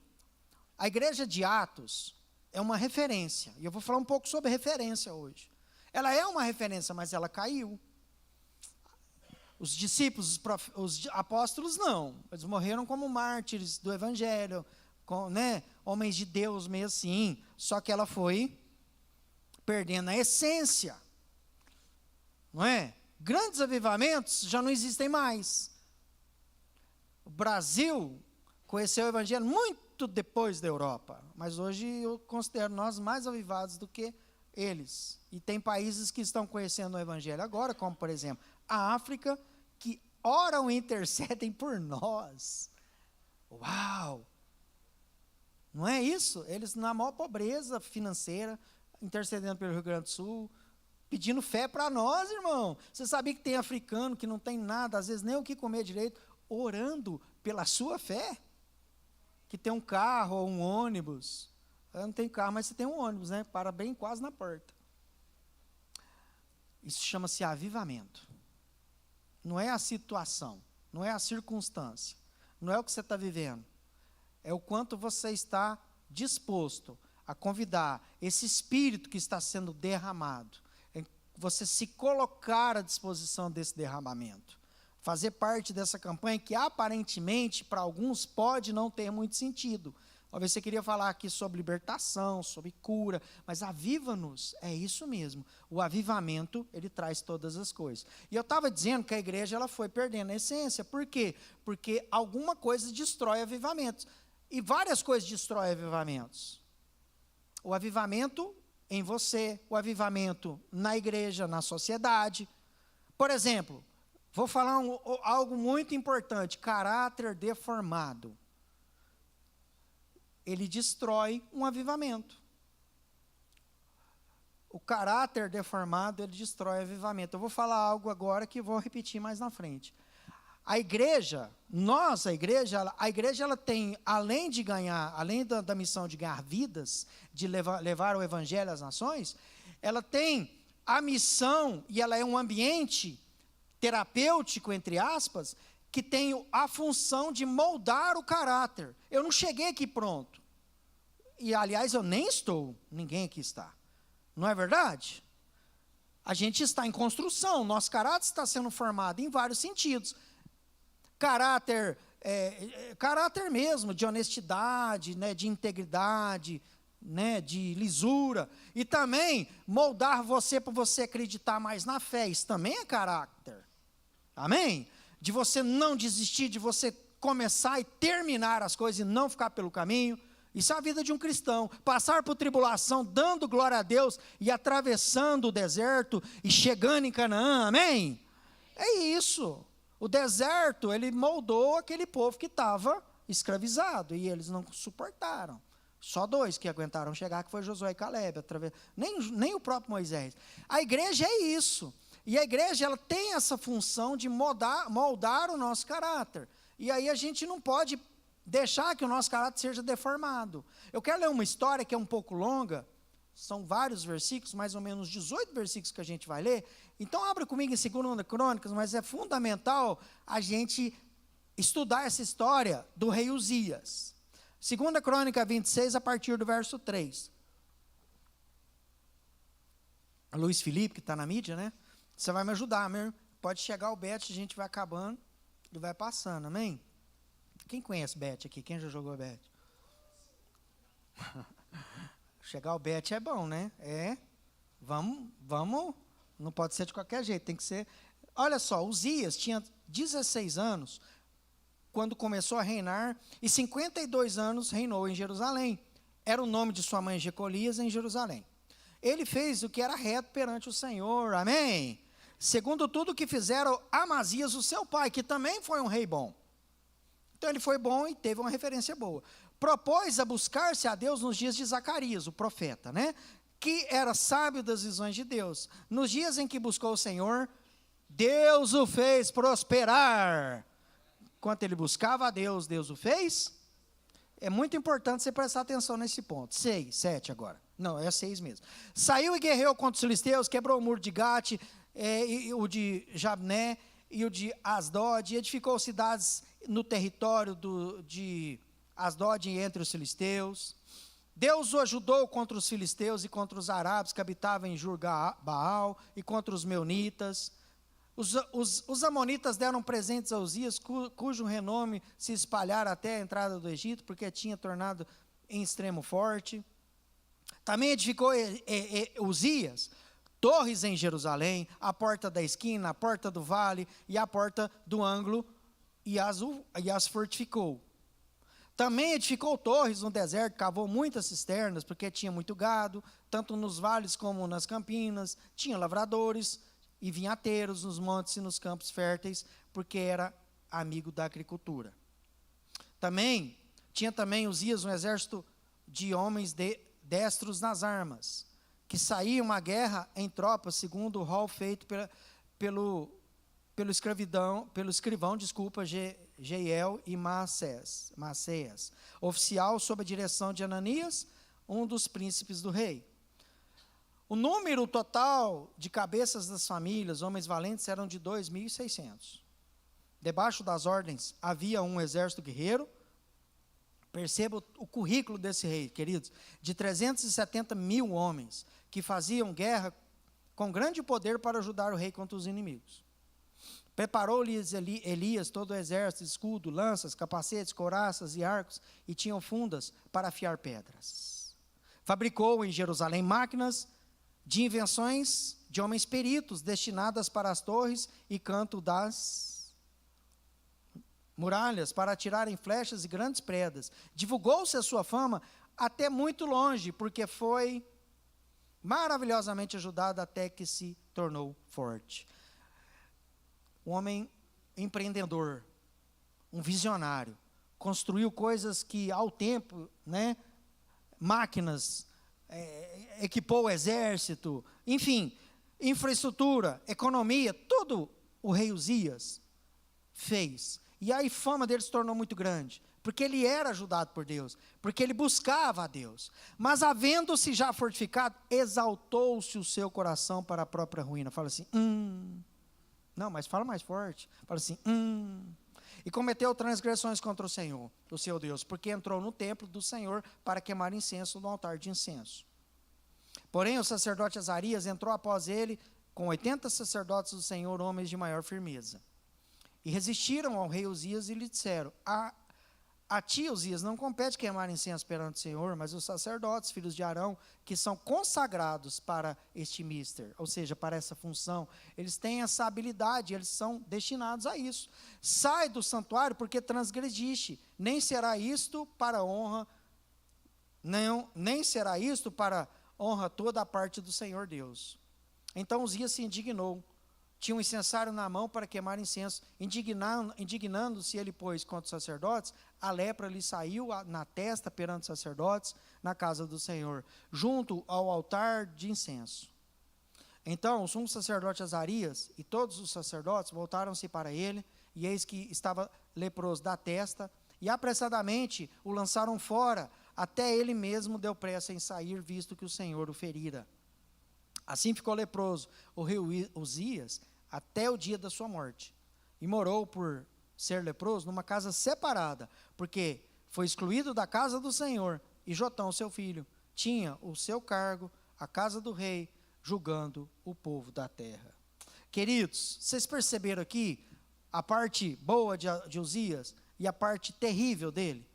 a igreja de Atos é uma referência, e eu vou falar um pouco sobre referência hoje. Ela é uma referência, mas ela caiu. Os discípulos, os apóstolos, não. Eles morreram como mártires do Evangelho, homens de Deus mesmo, sim. Só que ela foi perdendo a essência. Não é? Grandes avivamentos já não existem mais. O Brasil conheceu o Evangelho muito depois da Europa. Mas hoje eu considero nós mais avivados do que eles. E tem países que estão conhecendo o Evangelho agora, como por exemplo, a África, que oram e intercedem por nós. Uau! Não é isso? Eles na maior pobreza financeira, intercedendo pelo Rio Grande do Sul, pedindo fé para nós, irmão. Você sabia que tem africano que não tem nada, às vezes nem o que comer direito, orando pela sua fé? Que tem um carro ou um ônibus. Eu não tenho carro, mas você tem um ônibus, né? Para bem quase na porta. Isso chama-se avivamento. Não é a situação, não é a circunstância, não é o que você está vivendo. É o quanto você está disposto a convidar esse Espírito que está sendo derramado. É você se colocar à disposição desse derramamento. Fazer parte dessa campanha que aparentemente para alguns pode não ter muito sentido. Talvez você queria falar aqui sobre libertação, sobre cura, mas aviva-nos, é isso mesmo. O avivamento, ele traz todas as coisas. E eu estava dizendo que a igreja ela foi perdendo a essência. Por quê? Porque alguma coisa destrói avivamentos. E várias coisas destroem avivamentos. O avivamento em você, o avivamento na igreja, na sociedade. Por exemplo, vou falar algo muito importante, caráter deformado. Ele destrói um avivamento. O caráter deformado, ele destrói o avivamento. Eu vou falar algo agora que vou repetir mais na frente. A igreja, a igreja ela tem, além de ganhar, além da missão de ganhar vidas, de levar o evangelho às nações, ela tem a missão, e ela é um ambiente terapêutico, entre aspas, que tem a função de moldar o caráter. Eu não cheguei aqui pronto. E, aliás, eu nem estou. Ninguém aqui está. Não é verdade? A gente está em construção. Nosso caráter está sendo formado em vários sentidos. Caráter caráter mesmo, de honestidade, né, de integridade, né, de lisura. E também moldar você para você acreditar mais na fé. Isso também é caráter. Amém? De você não desistir, de você começar e terminar as coisas e não ficar pelo caminho. Isso é a vida de um cristão. Passar por tribulação, dando glória a Deus e atravessando o deserto e chegando em Canaã. Amém? É isso. O deserto, ele moldou aquele povo que estava escravizado e eles não suportaram. Só 2 que aguentaram chegar, que foi Josué e Caleb, nem o próprio Moisés. A igreja é isso. E a igreja, ela tem essa função de moldar o nosso caráter. E aí a gente não pode deixar que o nosso caráter seja deformado. Eu quero ler uma história que é um pouco longa, são vários versículos, mais ou menos 18 versículos que a gente vai ler. Então abra comigo em 2 Crônicas, mas é fundamental a gente estudar essa história do rei Uzias. 2 Crônica 26, a partir do verso 3. Luiz Felipe, que está na mídia, né? Você vai me ajudar, meu. Pode chegar o Bet, a gente vai acabando e vai passando, amém? Quem conhece Bet aqui? Quem já jogou Bet? Chegar o Bet é bom, né? Vamos, não pode ser de qualquer jeito, tem que ser. Olha só, Uzias tinha 16 anos quando começou a reinar, e 52 anos reinou em Jerusalém. Era o nome de sua mãe Jecolias em Jerusalém. Ele fez o que era reto perante o Senhor, amém? Segundo tudo que fizeram Amazias, o seu pai, que também foi um rei bom. Então ele foi bom e teve uma referência boa. Propôs a buscar-se a Deus nos dias de Zacarias, o profeta, né? Que era sábio das visões de Deus. Nos dias em que buscou o Senhor, Deus o fez prosperar. Enquanto ele buscava a Deus, Deus o fez. É muito importante você prestar atenção nesse ponto. 6, 7 agora. Não, é 6 mesmo. Saiu e guerreou contra os filisteus, quebrou o muro de Gate, o de Jabné e o de Asdod, e edificou cidades no território de Asdod entre os filisteus. Deus o ajudou contra os filisteus e contra os árabes que habitavam em Jurbaal e contra os meunitas. Os amonitas deram presentes a Uzias, cujo renome se espalhara até a entrada do Egito, porque tinha tornado em extremo forte. Também edificou Uzias torres em Jerusalém, a porta da esquina, a porta do vale e a porta do ângulo, e as fortificou. Também edificou torres no deserto, cavou muitas cisternas, porque tinha muito gado, tanto nos vales como nas campinas, tinha lavradores e vinhateiros nos montes e nos campos férteis, porque era amigo da agricultura. Tinha também Uzias um exército de homens destros nas armas, que saíam à guerra em tropas, segundo o rol feito pelo escrivão, Jeiel e Maceias, oficial sob a direção de Ananias, um dos príncipes do rei. O número total de cabeças das famílias, homens valentes, eram de 2.600. Debaixo das ordens havia um exército guerreiro. Perceba o currículo desse rei, queridos, de 370 mil homens, que faziam guerra com grande poder para ajudar o rei contra os inimigos. Preparou-lhes Elias todo o exército, escudo, lanças, capacetes, couraças e arcos, e tinham fundas para afiar pedras. Fabricou em Jerusalém máquinas de invenções de homens peritos, destinadas para as torres e canto das muralhas, para atirarem flechas e grandes predas. Divulgou-se a sua fama até muito longe, porque foi maravilhosamente ajudado até que se tornou forte. Um homem empreendedor, um visionário, construiu coisas que ao tempo, né, máquinas, equipou o exército, enfim, infraestrutura, economia, tudo o rei Uzias fez. E aí a fama dele se tornou muito grande, porque ele era ajudado por Deus, porque ele buscava a Deus. Mas havendo-se já fortificado, exaltou-se o seu coração para a própria ruína. Fala assim, Não, mas fala mais forte. Fala assim, E cometeu transgressões contra o Senhor, o seu Deus, porque entrou no templo do Senhor para queimar incenso no altar de incenso. Porém, o sacerdote Azarias entrou após ele com 80 sacerdotes do Senhor, homens de maior firmeza. E resistiram ao rei Uzias e lhe disseram: a ti, Uzias, não compete queimar incenso perante o Senhor, mas os sacerdotes, filhos de Arão, que são consagrados para este mister, ou seja, para essa função, eles têm essa habilidade, eles são destinados a isso. Sai do santuário, porque transgrediste, nem será isto para honra, nem será isto para honra toda a parte do Senhor Deus. Então Uzias se indignou. Tinha um incensário na mão para queimar incenso. Indignando-se ele, pois, contra os sacerdotes, a lepra lhe saiu na testa perante os sacerdotes, na casa do Senhor, junto ao altar de incenso. Então o sumo sacerdote Azarias e todos os sacerdotes voltaram-se para ele, e eis que estava leproso da testa, e apressadamente o lançaram fora, até ele mesmo deu pressa em sair, visto que o Senhor o ferira. Assim ficou leproso o rei Uzias até o dia da sua morte, e morou por ser leproso numa casa separada, porque foi excluído da casa do Senhor, e Jotão, seu filho, tinha o seu cargo, a casa do rei, julgando o povo da terra. Queridos, vocês perceberam aqui a parte boa de Uzias e a parte terrível dele?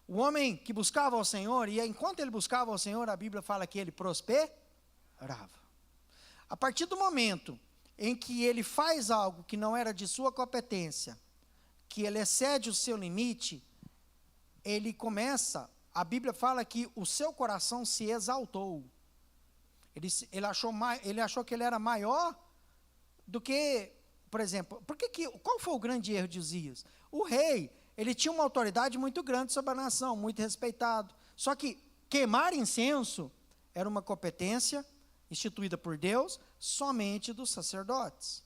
O homem que buscava ao Senhor, e enquanto ele buscava ao Senhor, a Bíblia fala que ele prosperava. A partir do momento em que ele faz algo que não era de sua competência, que ele excede o seu limite, ele começa, a Bíblia fala que o seu coração se exaltou. Ele achou que ele era maior do que, por exemplo, qual foi o grande erro de Uzias? O rei, ele tinha uma autoridade muito grande sobre a nação, muito respeitado, só que queimar incenso era uma competência instituída por Deus somente dos sacerdotes.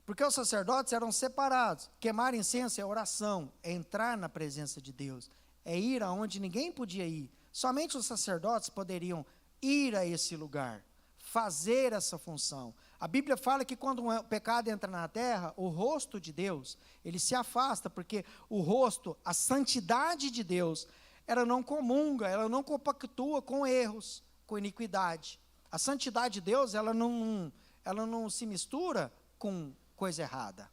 Porque os sacerdotes eram separados. Queimar incenso é oração, é entrar na presença de Deus, é ir aonde ninguém podia ir. Somente os sacerdotes poderiam ir a esse lugar, fazer essa função. A Bíblia fala que quando o pecado entra na terra, o rosto de Deus, ele se afasta, porque o rosto, a santidade de Deus, ela não comunga, ela não compactua com erros, com iniquidade. A santidade de Deus, ela não se mistura com coisa errada.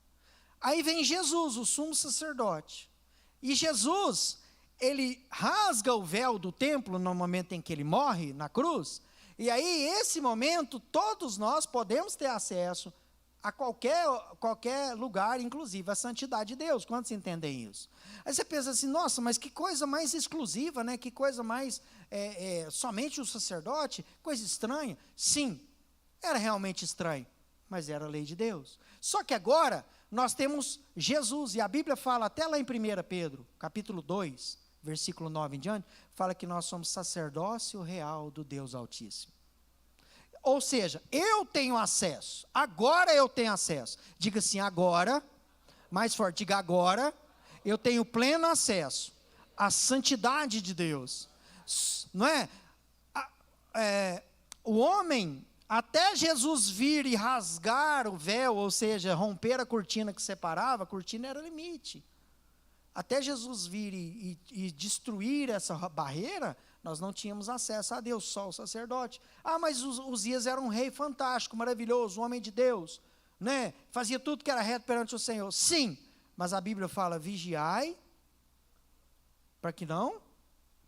Aí vem Jesus, o sumo sacerdote. E Jesus, ele rasga o véu do templo no momento em que ele morre na cruz. E aí, esse momento, todos nós podemos ter acesso a qualquer lugar, inclusive a santidade de Deus. Quantos entendem isso? Aí você pensa assim, nossa, mas que coisa mais exclusiva, né? Que coisa mais, somente o sacerdote, coisa estranha. Sim, era realmente estranho, mas era a lei de Deus. Só que agora, nós temos Jesus, e a Bíblia fala, até lá em 1 Pedro, capítulo 2, versículo 9 em diante, fala que nós somos sacerdócio real do Deus Altíssimo. Ou seja, eu tenho acesso, agora eu tenho acesso. Diga assim, agora, mais forte, diga agora, eu tenho pleno acesso à santidade de Deus. Não é? O homem, até Jesus vir e rasgar o véu, ou seja, romper a cortina que separava, a cortina era limite. Até Jesus vir e destruir essa barreira, nós não tínhamos acesso a Deus, só o sacerdote. Ah, mas Uzias era um rei fantástico, maravilhoso, um homem de Deus, né? Fazia tudo que era reto perante o Senhor. Sim, mas a Bíblia fala, vigiai, para que não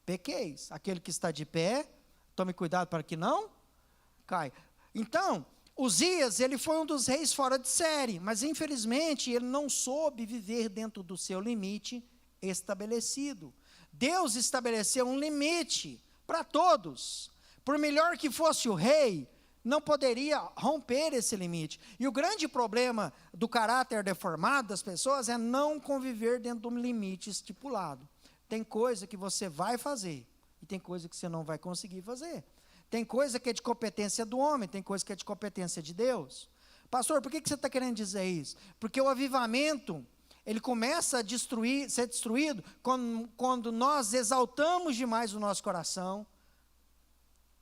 pequeis. Aquele que está de pé, tome cuidado para que não caia. Então, Uzias, ele foi um dos reis fora de série, mas infelizmente ele não soube viver dentro do seu limite estabelecido. Deus estabeleceu um limite para todos. Por melhor que fosse o rei, não poderia romper esse limite. E o grande problema do caráter deformado das pessoas é não conviver dentro de um limite estipulado. Tem coisa que você vai fazer e tem coisa que você não vai conseguir fazer. Tem coisa que é de competência do homem, tem coisa que é de competência de Deus. Pastor, por que você está querendo dizer isso? Porque o avivamento, ele começa a ser destruído quando nós exaltamos demais o nosso coração,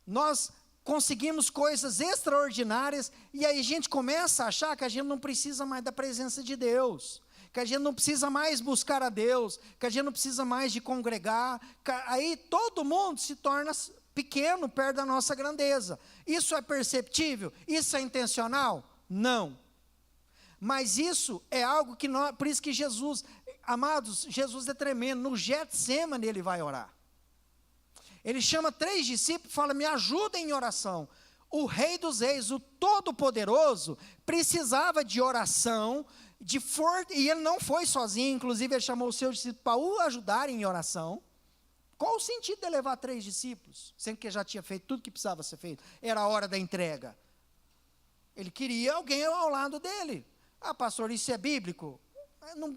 nós conseguimos coisas extraordinárias, e aí a gente começa a achar que a gente não precisa mais da presença de Deus, que a gente não precisa mais buscar a Deus, que a gente não precisa mais de congregar, aí todo mundo se torna pequeno perto da nossa grandeza. Isso é perceptível? Isso é intencional? Não. Mas isso é algo que nós, por isso que Jesus, amados, Jesus é tremendo. No Getsêmani ele vai orar. Ele chama 3 discípulos e fala: me ajudem em oração. O Rei dos Reis, o Todo-Poderoso, precisava de oração, e ele não foi sozinho, inclusive ele chamou os seus discípulos para o ajudarem em oração. Qual o sentido de levar 3 discípulos, sendo que já tinha feito tudo que precisava ser feito? Era a hora da entrega. Ele queria alguém ao lado dele. Ah, pastor, isso é bíblico?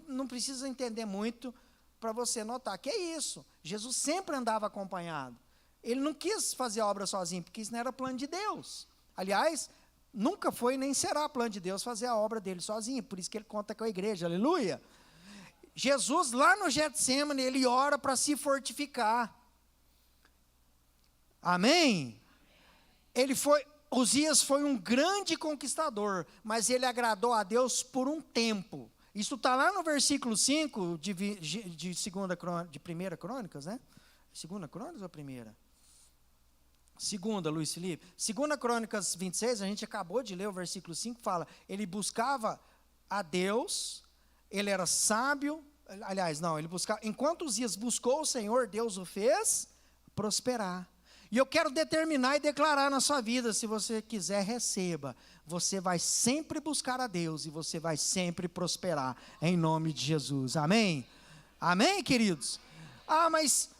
Não precisa entender muito para você notar que é isso. Jesus sempre andava acompanhado. Ele não quis fazer a obra sozinho, porque isso não era plano de Deus. Aliás, nunca foi nem será plano de Deus fazer a obra dele sozinho. Por isso que ele conta com a igreja, aleluia. Jesus, lá no Getsêmani, ele ora para se fortificar. Amém? Uzias foi um grande conquistador, mas ele agradou a Deus por um tempo. Isso está lá no versículo 5 de 1 Crônicas, né? 2 Crônicas ou a primeira? Segunda, Luiz Felipe. 2 Crônicas 26, a gente acabou de ler o versículo 5, fala, ele buscava a Deus, ele era sábio, aliás, não, ele buscava, enquanto Uzias buscou o Senhor, Deus o fez prosperar. E eu quero determinar e declarar na sua vida, se você quiser, receba. Você vai sempre buscar a Deus e você vai sempre prosperar, em nome de Jesus. Amém? Amém, queridos? Ah, mas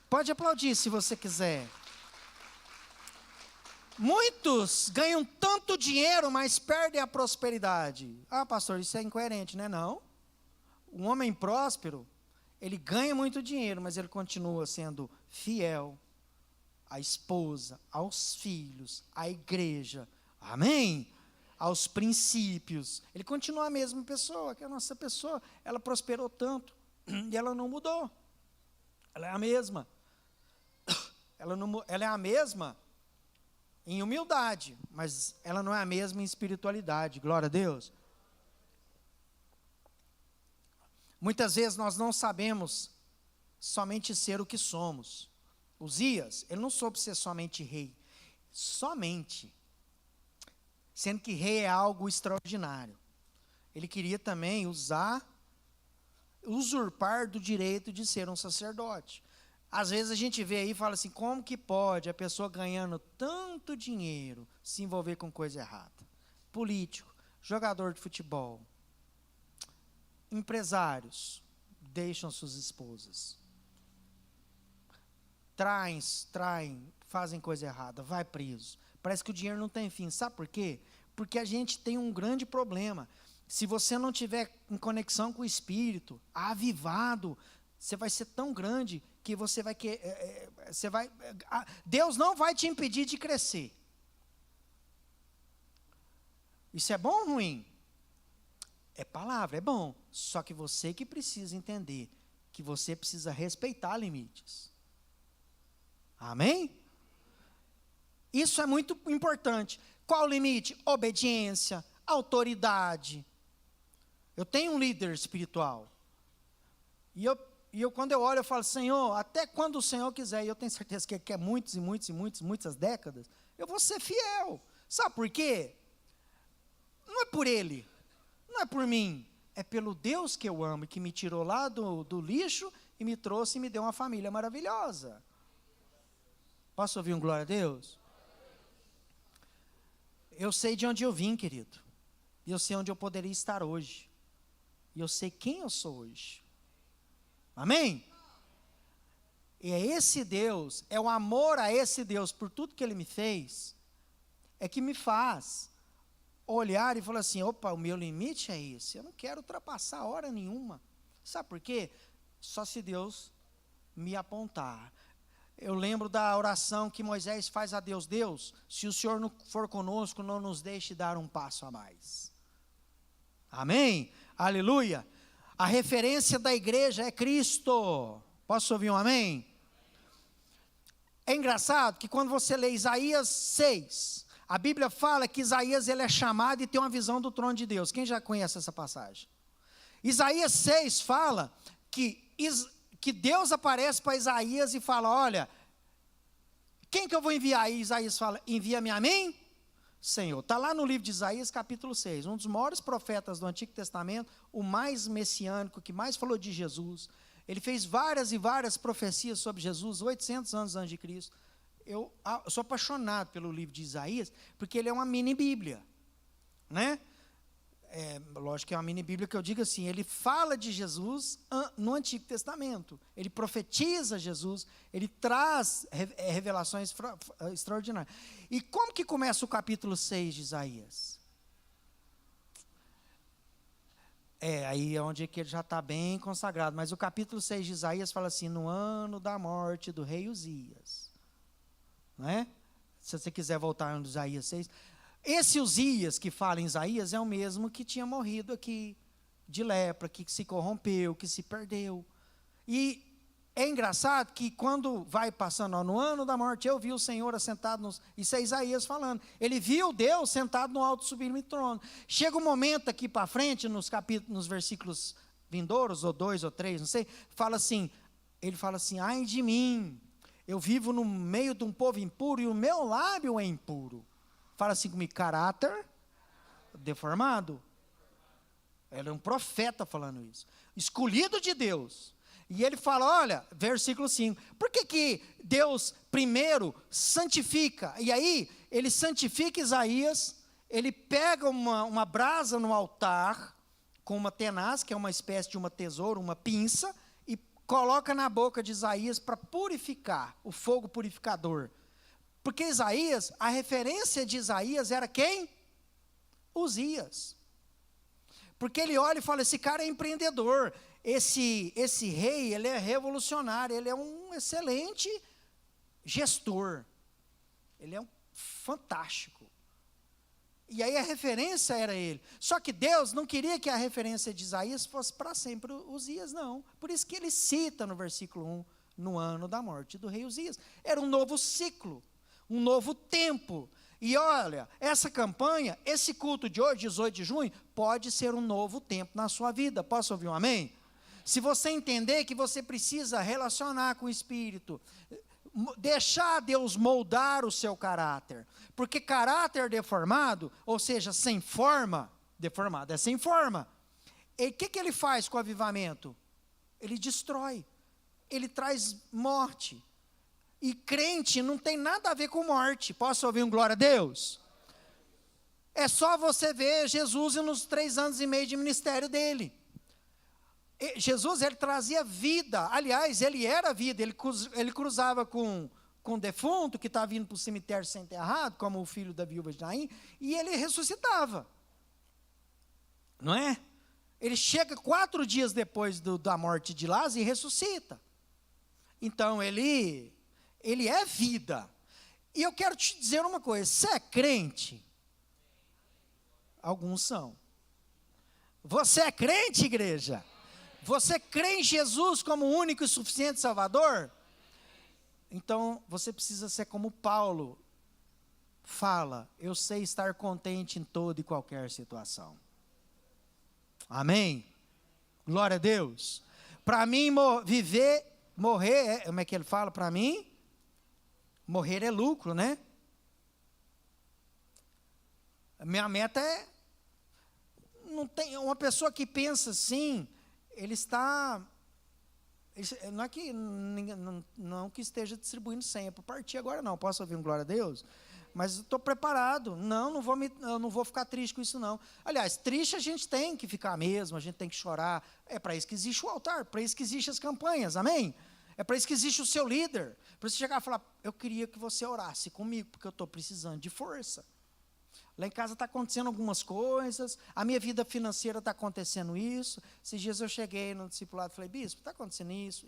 pode aplaudir se você quiser. Muitos ganham tanto dinheiro, mas perdem a prosperidade. Ah, pastor, isso é incoerente, né? Não. Um homem próspero, ele ganha muito dinheiro, mas ele continua sendo fiel à esposa, aos filhos, à igreja, amém? Aos princípios. Ele continua a mesma pessoa, que a nossa pessoa, ela prosperou tanto, e ela não mudou. Ela é a mesma. Ela é a mesma em humildade, mas ela não é a mesma em espiritualidade, glória a Deus. Muitas vezes nós não sabemos somente ser o que somos. Uzias, ele não soube ser somente rei, somente, sendo que rei é algo extraordinário. Ele queria também usurpar do direito de ser um sacerdote. Às vezes a gente vê aí e fala assim, como que pode a pessoa ganhando tanto dinheiro se envolver com coisa errada? Político, jogador de futebol, empresários, deixam suas esposas. Traem, fazem coisa errada, vai preso. Parece que o dinheiro não tem fim. Sabe por quê? Porque a gente tem um grande problema. Se você não tiver em conexão com o Espírito, avivado, você vai ser tão grande que você vai Deus não vai te impedir de crescer. Isso é bom ou ruim? É palavra, é bom. Só que você que precisa entender que você precisa respeitar limites. Amém? Isso é muito importante. Qual o limite? Obediência, autoridade. Eu tenho um líder espiritual. E eu quando eu olho, eu falo, Senhor, até quando o Senhor quiser, e eu tenho certeza que Ele quer muitas décadas, eu vou ser fiel. Sabe por quê? Não é por Ele, não é por mim, é pelo Deus que eu amo, que me tirou lá do lixo e me trouxe e me deu uma família maravilhosa. Posso ouvir um glória a Deus? Eu sei de onde eu vim, querido. E eu sei onde eu poderia estar hoje. E eu sei quem eu sou hoje. Amém? E é esse Deus, é o amor a esse Deus por tudo que Ele me fez, é que me faz olhar e falar assim, opa, o meu limite é esse. Eu não quero ultrapassar hora nenhuma. Sabe por quê? Só se Deus me apontar. Eu lembro da oração que Moisés faz a Deus. Deus, se o Senhor não for conosco, não nos deixe dar um passo a mais. Amém? Aleluia. A referência da igreja é Cristo. Posso ouvir um amém? É engraçado que quando você lê Isaías 6, a Bíblia fala que Isaías ele é chamado e tem uma visão do trono de Deus. Quem já conhece essa passagem? Isaías 6 fala que Deus aparece para Isaías e fala, olha, quem que eu vou enviar? E Isaías fala, envia-me a mim? Senhor. Está lá no livro de Isaías, capítulo 6, um dos maiores profetas do Antigo Testamento, o mais messiânico, que mais falou de Jesus. Ele fez várias e várias profecias sobre Jesus, 800 anos antes de Cristo. Eu sou apaixonado pelo livro de Isaías, porque ele é uma mini Bíblia, né? Lógico que é uma mini Bíblia que eu digo assim, ele fala de Jesus no Antigo Testamento, ele profetiza Jesus, ele traz revelações extraordinárias. E como que começa o capítulo 6 de Isaías? Aí é onde que ele já está bem consagrado, mas o capítulo 6 de Isaías fala assim, no ano da morte do rei Uzias, não é? Se você quiser voltar no Isaías 6, esse Uzias que fala em Isaías é o mesmo que tinha morrido aqui, de lepra, que se corrompeu, que se perdeu. E é engraçado que quando vai passando no ano da morte, eu vi o Senhor assentado, isso é Isaías falando, ele viu Deus sentado no alto sublime trono. Chega um momento aqui para frente, nos versículos vindouros, ou 2 ou 3, não sei, ele fala assim, ai de mim, eu vivo no meio de um povo impuro e o meu lábio é impuro. Fala assim comigo, caráter deformado. Ele é um profeta falando isso. Escolhido de Deus. E ele fala, olha, versículo 5. Por que Deus primeiro santifica? E aí, ele santifica Isaías, ele pega uma brasa no altar, com uma tenaz, que é uma espécie de uma tesoura, uma pinça, e coloca na boca de Isaías para purificar, o fogo purificador. Porque Isaías, a referência de Isaías era quem? Uzias. Porque ele olha e fala, esse cara é empreendedor, esse rei, ele é revolucionário, ele é um excelente gestor, ele é um fantástico. E aí a referência era ele. Só que Deus não queria que a referência de Isaías fosse para sempre Uzias, não. Por isso que ele cita no versículo 1, no ano da morte do rei Uzias. Era um novo ciclo. Um novo tempo. E olha, essa campanha, esse culto de hoje, 18 de junho, pode ser um novo tempo na sua vida. Posso ouvir um amém? Se você entender que você precisa relacionar com o Espírito, deixar Deus moldar o seu caráter. Porque caráter deformado, ou seja, sem forma, deformado é sem forma. O que ele faz com o avivamento? Ele destrói. Ele traz morte. E crente não tem nada a ver com morte. Posso ouvir um glória a Deus? É só você ver Jesus nos 3 anos e meio de ministério dele. Jesus, ele trazia vida. Aliás, ele era vida. Ele cruzava com defunto que estava vindo para o cemitério sem enterrado, como o filho da viúva de Naim, e ele ressuscitava. Não é? Ele chega 4 dias depois da morte de Lázaro e ressuscita. Então, ele é vida. E eu quero te dizer uma coisa, você é crente? Alguns são. Você é crente, igreja? Você crê em Jesus como o único e suficiente Salvador? Então, você precisa ser como Paulo fala, eu sei estar contente em toda e qualquer situação. Amém? Glória a Deus. Para mim, morrer, como é que ele fala para mim? Morrer é lucro, né? A minha meta é, não tem, uma pessoa que pensa assim, ele está, não é que, não que esteja distribuindo senha para partir agora não, posso ouvir um glória a Deus? Mas estou preparado, eu não vou ficar triste com isso não. Aliás, triste a gente tem que ficar mesmo, a gente tem que chorar, é para isso que existe o altar, para isso que existem as campanhas, amém? É para isso que existe o seu líder, para você chegar e falar, eu queria que você orasse comigo, porque eu estou precisando de força. Lá em casa está acontecendo algumas coisas, a minha vida financeira está acontecendo isso. Esses dias eu cheguei no discipulado e falei, bispo, está acontecendo isso.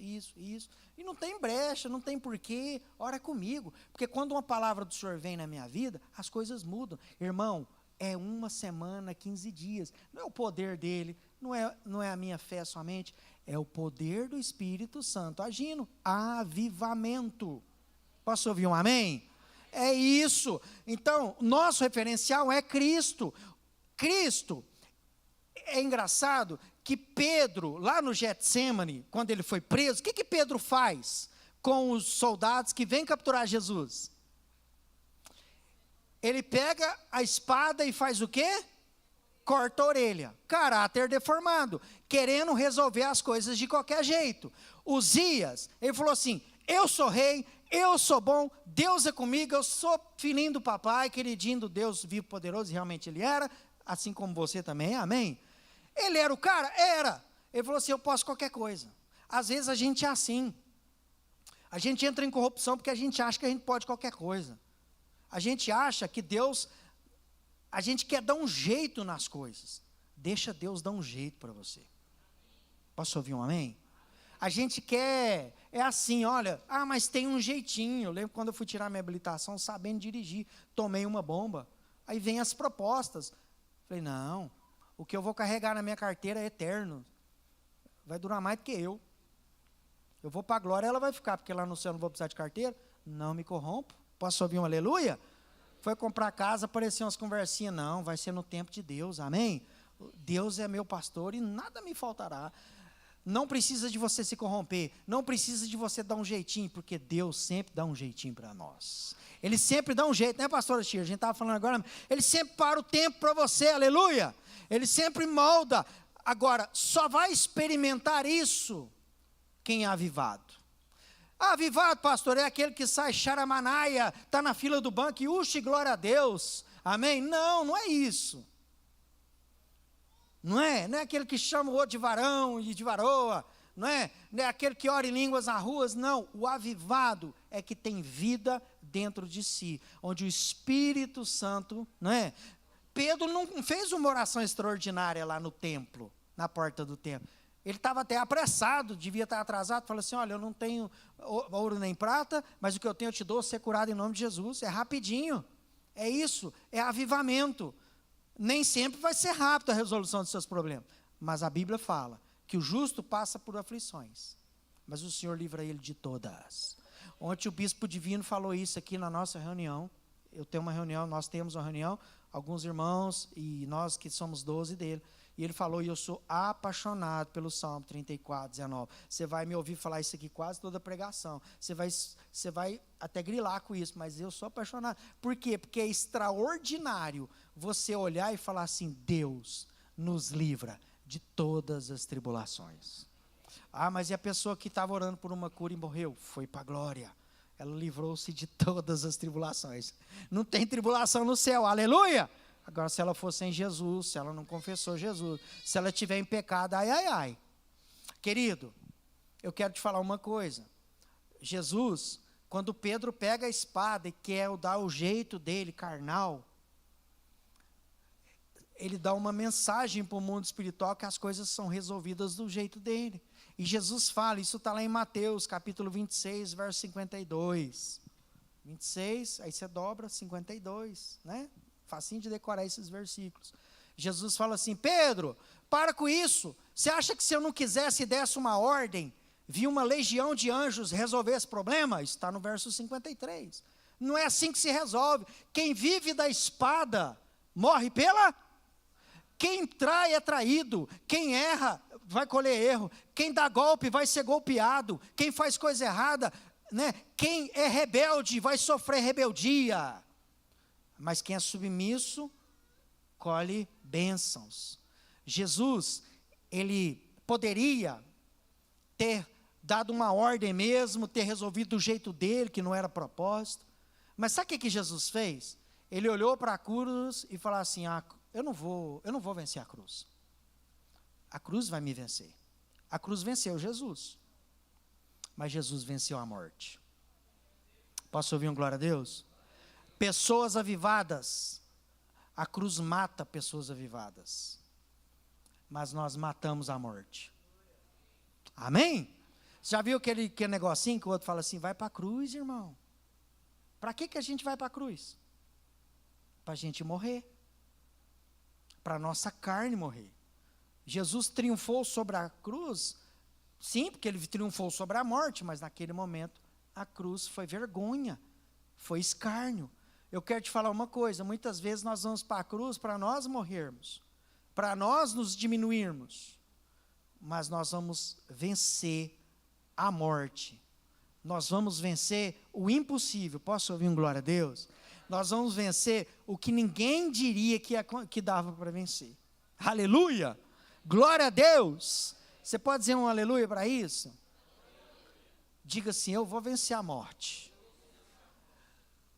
E não tem brecha, não tem porquê, ora comigo. Porque quando uma palavra do Senhor vem na minha vida, as coisas mudam. Irmão, é 1 semana, 15 dias. Não é o poder dele, não é a minha fé somente, é o poder do Espírito Santo agindo. Avivamento. Posso ouvir um amém? É isso. Então, nosso referencial é Cristo. Cristo, é engraçado que Pedro, lá no Getsemane, quando ele foi preso, o que Pedro faz com os soldados que vêm capturar Jesus? Ele pega a espada e faz o quê? Corta a orelha. Caráter deformado, querendo resolver as coisas de qualquer jeito. Uzias, ele falou assim: eu sou rei, eu sou bom, Deus é comigo, eu sou filhinho do papai, queridinho do Deus vivo, poderoso, e realmente ele era, assim como você também, amém? Ele era o cara? Era. Ele falou assim: eu posso qualquer coisa. Às vezes a gente é assim. A gente entra em corrupção porque a gente acha que a gente pode qualquer coisa. A gente acha que Deus, a gente quer dar um jeito nas coisas. Deixa Deus dar um jeito para você. Posso ouvir um amém? A gente quer, é assim, olha, mas tem um jeitinho. Eu lembro quando eu fui tirar minha habilitação, sabendo dirigir, tomei uma bomba. Aí vem as propostas. Falei, não, o que eu vou carregar na minha carteira é eterno. Vai durar mais do que eu. Eu vou para a glória, ela vai ficar, porque lá no céu eu não vou precisar de carteira. Não me corrompo. Posso ouvir um aleluia? Foi comprar casa, apareciam umas conversinhas. Não, vai ser no tempo de Deus, amém? Deus é meu pastor e nada me faltará. Não precisa de você se corromper, não precisa de você dar um jeitinho, porque Deus sempre dá um jeitinho para nós. Ele sempre dá um jeito, né, pastora Tia? A gente estava falando agora, ele sempre para o tempo para você, aleluia. Ele sempre molda. Agora, só vai experimentar isso quem é avivado. Avivado, pastor, é aquele que sai charamanaia, está na fila do banco e uxe, glória a Deus, amém? Não, não é isso. Não é aquele que chama o outro de varão e de varoa, não é aquele que ora em línguas nas ruas, não. O avivado é que tem vida dentro de si, onde o Espírito Santo, não é? Pedro não fez uma oração extraordinária lá no templo, na porta do templo. Ele estava até apressado, devia estar atrasado, falou assim: olha, eu não tenho ouro nem prata, mas o que eu tenho eu te dou, ser curado em nome de Jesus. É rapidinho, é isso, é avivamento. Nem sempre vai ser rápido a resolução dos seus problemas, mas a Bíblia fala que o justo passa por aflições, mas o Senhor livra ele de todas. Ontem o bispo divino falou isso aqui na nossa reunião. Eu tenho uma reunião, nós temos uma reunião, alguns irmãos e nós que somos 12 dele. E ele falou, e eu sou apaixonado pelo Salmo 34, 19. Você vai me ouvir falar isso aqui quase toda a pregação. Você vai até grilar com isso, mas eu sou apaixonado. Por quê? Porque é extraordinário você olhar e falar assim: Deus nos livra de todas as tribulações. Mas e a pessoa que estava orando por uma cura e morreu? Foi para a glória. Ela livrou-se de todas as tribulações. Não tem tribulação no céu, aleluia! Agora, se ela for sem Jesus, se ela não confessou Jesus, se ela estiver em pecado, ai, ai, ai. Querido, eu quero te falar uma coisa. Jesus, quando Pedro pega a espada e quer dar o jeito dele, carnal, ele dá uma mensagem para o mundo espiritual que as coisas são resolvidas do jeito dele. E Jesus fala, isso está lá em Mateus, capítulo 26, verso 52. 26, aí você dobra, 52, né? Facinho de decorar esses versículos. Jesus fala assim: Pedro, para com isso. Você acha que se eu não quisesse e desse uma ordem, vi uma legião de anjos resolver esse problema? Isso está no verso 53. Não é assim que se resolve. Quem vive da espada, morre pela... Quem trai é traído. Quem erra, vai colher erro. Quem dá golpe, vai ser golpeado. Quem faz coisa errada, né? Quem é rebelde, vai sofrer rebeldia. Mas quem é submisso, colhe bênçãos. Jesus, ele poderia ter dado uma ordem mesmo, ter resolvido do jeito dele, que não era propósito. Mas sabe o que Jesus fez? Ele olhou para a cruz e falou assim: eu não vou vencer a cruz. A cruz vai me vencer. A cruz venceu Jesus. Mas Jesus venceu a morte. Posso ouvir um glória a Deus? Pessoas avivadas, a cruz mata pessoas avivadas, mas nós matamos a morte. Amém? Você já viu aquele negocinho que o outro fala assim: vai para a cruz, irmão. Para que a gente vai para a cruz? Para a gente morrer, para a nossa carne morrer. Jesus triunfou sobre a cruz, sim, porque ele triunfou sobre a morte, mas naquele momento a cruz foi vergonha, foi escárnio. Eu quero te falar uma coisa: muitas vezes nós vamos para a cruz para nós morrermos, para nós nos diminuirmos, mas nós vamos vencer a morte, nós vamos vencer o impossível. Posso ouvir um glória a Deus? Nós vamos vencer o que ninguém diria que dava para vencer. Aleluia! Glória a Deus! Você pode dizer um aleluia para isso? Diga assim: eu vou vencer a morte.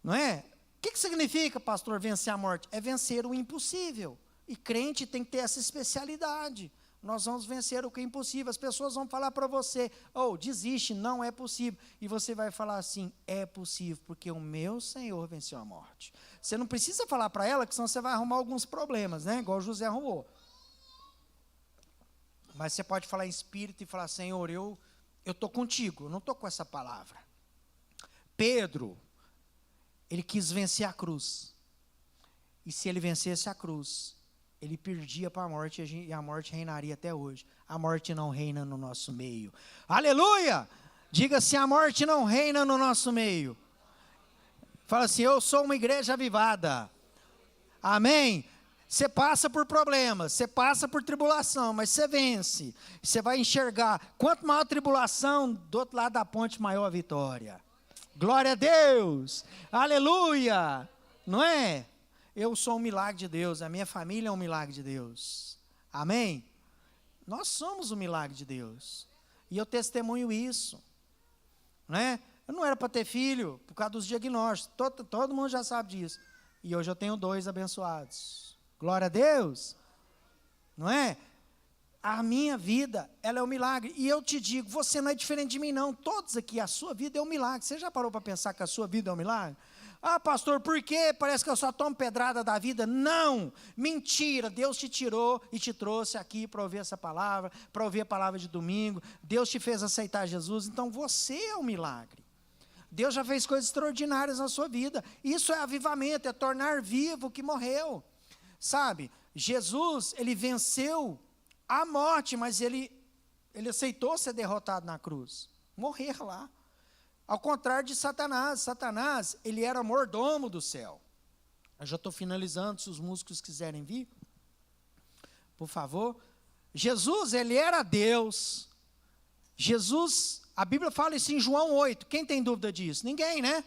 Não é? O que significa, pastor, vencer a morte? É vencer o impossível. E crente tem que ter essa especialidade. Nós vamos vencer o que é impossível. As pessoas vão falar para você: desiste, não é possível. E você vai falar assim: é possível, porque o meu Senhor venceu a morte. Você não precisa falar para ela, que senão você vai arrumar alguns problemas, né? Igual José arrumou. Mas você pode falar em espírito e falar: Senhor, eu estou contigo, eu não estou com essa palavra. Pedro, ele quis vencer a cruz. E se ele vencesse a cruz, ele perdia para a morte, e a morte reinaria até hoje. A morte não reina no nosso meio. Aleluia! Diga assim: a morte não reina no nosso meio. Fala assim: eu sou uma igreja avivada. Amém? Você passa por problemas, você passa por tribulação, mas você vence. Você vai enxergar, quanto maior a tribulação, do outro lado da ponte, maior a vitória. Glória a Deus! Aleluia! Não é? Eu sou um milagre de Deus, a minha família é um milagre de Deus. Amém? Nós somos um milagre de Deus. E eu testemunho isso. Não é? Eu não era para ter filho, por causa dos diagnósticos. Todo mundo já sabe disso. E hoje eu tenho 2 abençoados. Glória a Deus. Não é? A minha vida, ela é um milagre. E eu te digo, você não é diferente de mim, não. Todos aqui, a sua vida é um milagre. Você já parou para pensar que a sua vida é um milagre? Ah, pastor, por quê? Parece que eu só tomo pedrada da vida. Não, mentira. Deus te tirou e te trouxe aqui para ouvir essa palavra, para ouvir a palavra de domingo. Deus te fez aceitar Jesus, então você é um milagre. Deus já fez coisas extraordinárias na sua vida. Isso é avivamento, é tornar vivo o que morreu. Sabe, Jesus, ele venceu a morte, mas ele aceitou ser derrotado na cruz, morrer lá. Ao contrário de Satanás. Satanás, ele era mordomo do céu. Eu já estou finalizando, se os músicos quiserem vir, por favor. Jesus, ele era Deus. Jesus, a Bíblia fala isso em João 8. Quem tem dúvida disso? Ninguém, né?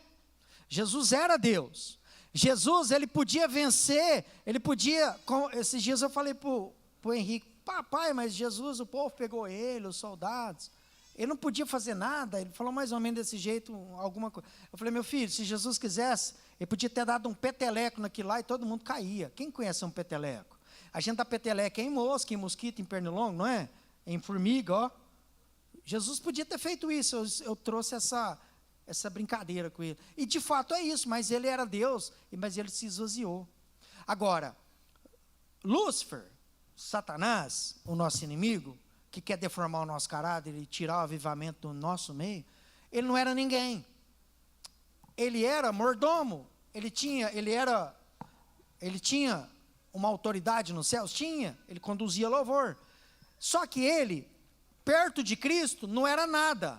Jesus era Deus. Jesus, ele podia vencer, ele podia, esses dias eu falei para o Henrique: papai, mas Jesus, o povo pegou ele, os soldados, ele não podia fazer nada. Ele falou mais ou menos desse jeito, alguma coisa. Eu falei: meu filho, se Jesus quisesse, ele podia ter dado um peteleco naquilo lá e todo mundo caía. Quem conhece um peteleco? A gente dá peteleco em mosca, em mosquito, em pernilongo, não é? Em formiga, ó. Jesus podia ter feito isso. Eu trouxe essa brincadeira com ele. E de fato é isso, mas ele era Deus, mas ele se esvaziou. Agora, Lúcifer, Satanás, o nosso inimigo, que quer deformar o nosso caráter e tirar o avivamento do nosso meio, ele não era ninguém. Ele era mordomo. Ele tinha uma autoridade nos céus? Tinha. Ele conduzia louvor. Só que ele, perto de Cristo, não era nada.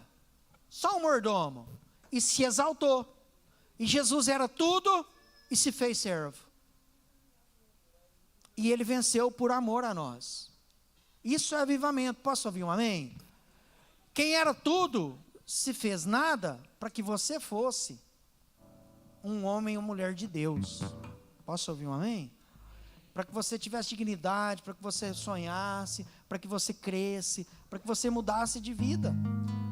Só um mordomo. E se exaltou. E Jesus era tudo e se fez servo. E ele venceu por amor a nós. Isso é avivamento. Posso ouvir um amém? Quem era tudo se fez nada para que você fosse um homem ou mulher de Deus. Posso ouvir um amém? Para que você tivesse dignidade, para que você sonhasse, para que você cresce, para que você mudasse de vida.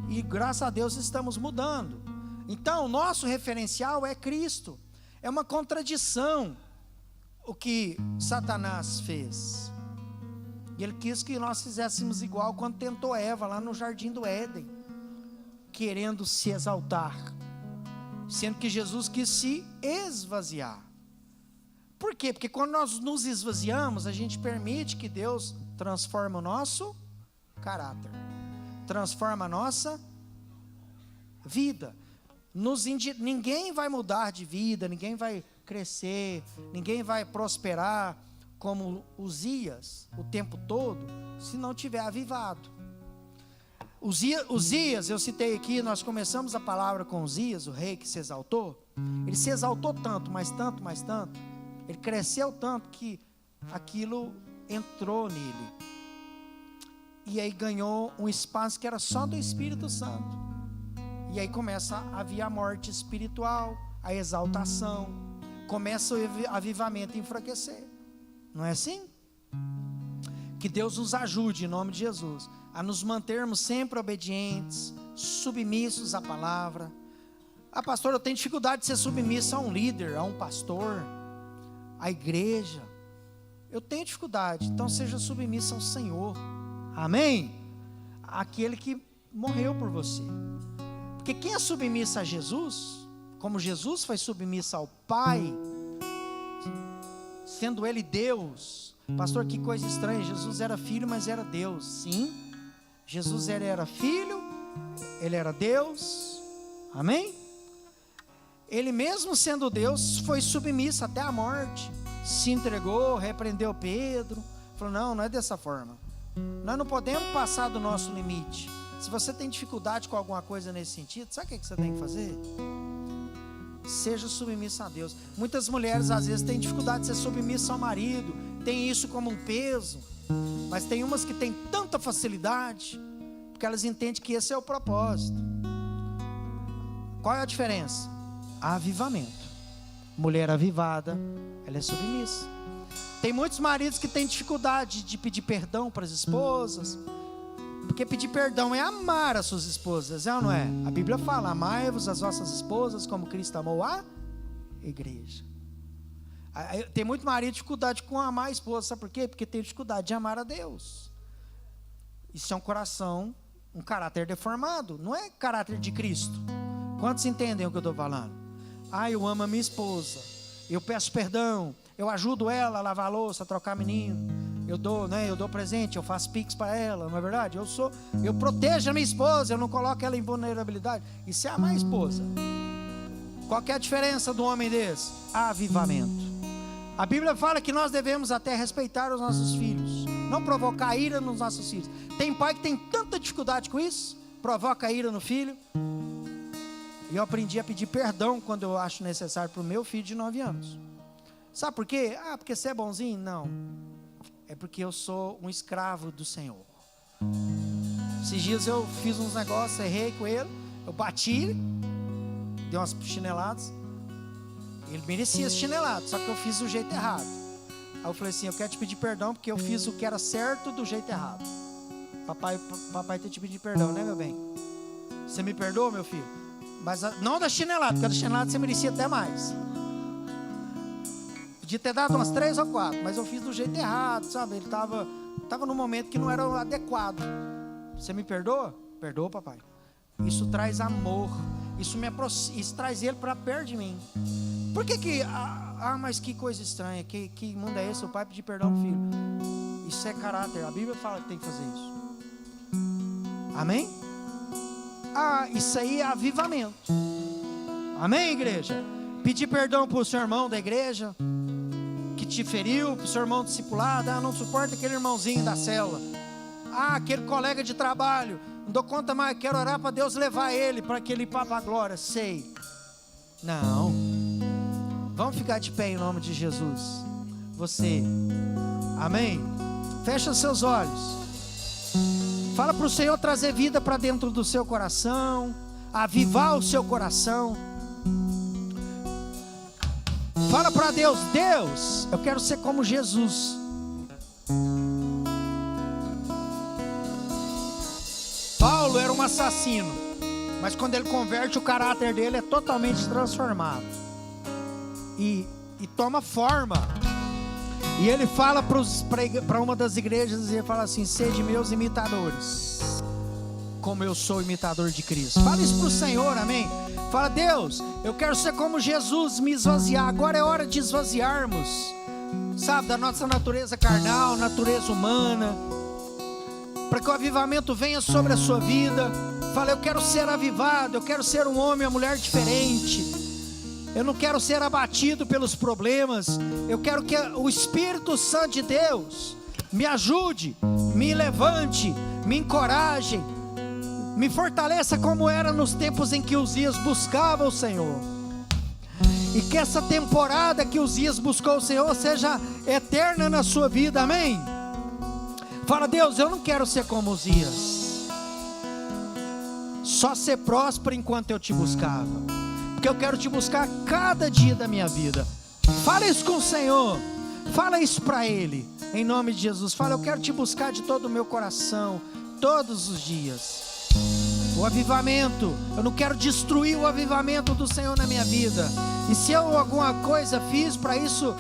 E graças a Deus estamos mudando. Então, o nosso referencial é Cristo. É uma contradição o que Satanás fez. E ele quis que nós fizéssemos igual quando tentou Eva lá no jardim do Éden, querendo se exaltar, sendo que Jesus quis se esvaziar. Por quê? Porque quando nós nos esvaziamos, a gente permite que Deus transforme o nosso caráter, transforma a nossa vida. Ninguém vai mudar de vida, ninguém vai crescer, ninguém vai prosperar como Uzias o tempo todo, se não tiver avivado. Uzias, eu citei aqui, nós começamos a palavra com Uzias, o rei que se exaltou. Ele se exaltou tanto, mas tanto, mas tanto, ele cresceu tanto que aquilo entrou nele. E aí ganhou um espaço que era só do Espírito Santo. E aí começa a vir a morte espiritual, a exaltação. começa o avivamento a enfraquecer. Não é assim? Que Deus nos ajude, em nome de Jesus, a nos mantermos sempre obedientes, submissos à palavra. Ah, pastor, eu tenho dificuldade de ser submisso a um líder, a um pastor, à igreja. Eu tenho dificuldade, então seja submisso ao Senhor. Amém? Aquele que morreu por você. Porque quem é submisso a Jesus, como Jesus foi submisso ao Pai, sendo Ele Deus. Pastor, que coisa estranha, Jesus era filho, mas era Deus. Sim, Jesus era filho, Ele era Deus. Amém? Ele mesmo sendo Deus, foi submisso até a morte. Se entregou, repreendeu Pedro. Falou, não é dessa forma. Nós não podemos passar do nosso limite. Se você tem dificuldade com alguma coisa nesse sentido, sabe o que você tem que fazer? Seja submisso a Deus. Muitas mulheres às vezes têm dificuldade de ser submissa ao marido, tem isso como um peso. Mas tem umas que têm tanta facilidade, porque elas entendem que esse é o propósito. Qual é a diferença? Avivamento. Mulher avivada, ela é submissa. Tem muitos maridos que têm dificuldade de pedir perdão para as esposas, porque pedir perdão é amar as suas esposas, é ou não é? A Bíblia fala, amai-vos as vossas esposas como Cristo amou a igreja. Tem muito marido dificuldade com amar a esposa, sabe por quê? Porque tem dificuldade de amar a Deus. Isso é um coração, um caráter deformado, não é caráter de Cristo. Quantos entendem o que eu estou falando? Eu amo a minha esposa, eu peço perdão, eu ajudo ela a lavar a louça, a trocar menino, eu dou presente, eu faço pix para ela, não é verdade? Eu protejo a minha esposa, eu não coloco ela em vulnerabilidade. Isso é amar a esposa. Qual que é a diferença do homem desse? Avivamento. A Bíblia fala que nós devemos até respeitar os nossos filhos, não provocar ira nos nossos filhos. Tem pai que tem tanta dificuldade com isso, provoca ira no filho. E eu aprendi a pedir perdão quando eu acho necessário para o meu filho de 9 anos. Sabe por quê? Porque você é bonzinho? Não. É porque eu sou um escravo do Senhor. Esses dias eu fiz uns negócios, errei com ele, eu bati, dei umas chineladas. Ele merecia as chineladas, só que eu fiz do jeito errado. Aí eu falei assim, eu quero te pedir perdão porque eu fiz o que era certo do jeito errado. Papai tem te pedir perdão, né, meu bem? Você me perdoa, meu filho? Mas não da chinelada, porque da chinelada você merecia até mais. Podia ter dado umas 3 ou 4, mas eu fiz do jeito errado, sabe? Ele estava num momento que não era adequado. Você me perdoa? Perdoa, papai. Isso traz amor. Isso traz ele para perto de mim. Por que mas que coisa estranha. Que mundo é esse? O pai pedir perdão pro filho. Isso é caráter. A Bíblia fala que tem que fazer isso. Amém? Isso aí é avivamento. Amém, igreja? Pedir perdão pro seu irmão da igreja que te feriu, pro seu irmão discipulado. Não suporta aquele irmãozinho da célula. Aquele colega de trabalho. Não dou conta mais, quero orar para Deus levar ele para que ele vá para a glória. Sei. Não. Vamos ficar de pé em nome de Jesus. Você. Amém? Fecha seus olhos. Fala para o Senhor trazer vida para dentro do seu coração, avivar o seu coração. Fala para Deus, Deus, eu quero ser como Jesus. Paulo era um assassino, mas quando ele converte, o caráter dele é totalmente transformado e toma forma. E ele fala para uma das igrejas, e ele fala assim, sede meus imitadores, como eu sou imitador de Cristo. Fala isso para o Senhor, amém? Fala, Deus, eu quero ser como Jesus, me esvaziar. Agora é hora de esvaziarmos, sabe, da nossa natureza carnal, natureza humana, para que o avivamento venha sobre a sua vida. Fala, eu quero ser avivado, eu quero ser um homem, uma mulher diferente. Eu não quero ser abatido pelos problemas. Eu quero que o Espírito Santo de Deus me ajude, me levante, me encoraje, me fortaleça como era nos tempos em que Uzias buscava o Senhor. E que essa temporada que Uzias buscou o Senhor seja eterna na sua vida, amém? Fala, Deus, eu não quero ser como Uzias, só ser próspero enquanto eu te buscava, porque eu quero te buscar cada dia da minha vida. Fala isso com o Senhor. Fala isso para Ele. Em nome de Jesus. Fala, eu quero te buscar de todo o meu coração, todos os dias. O avivamento, eu não quero destruir o avivamento do Senhor na minha vida. E se eu alguma coisa fiz para isso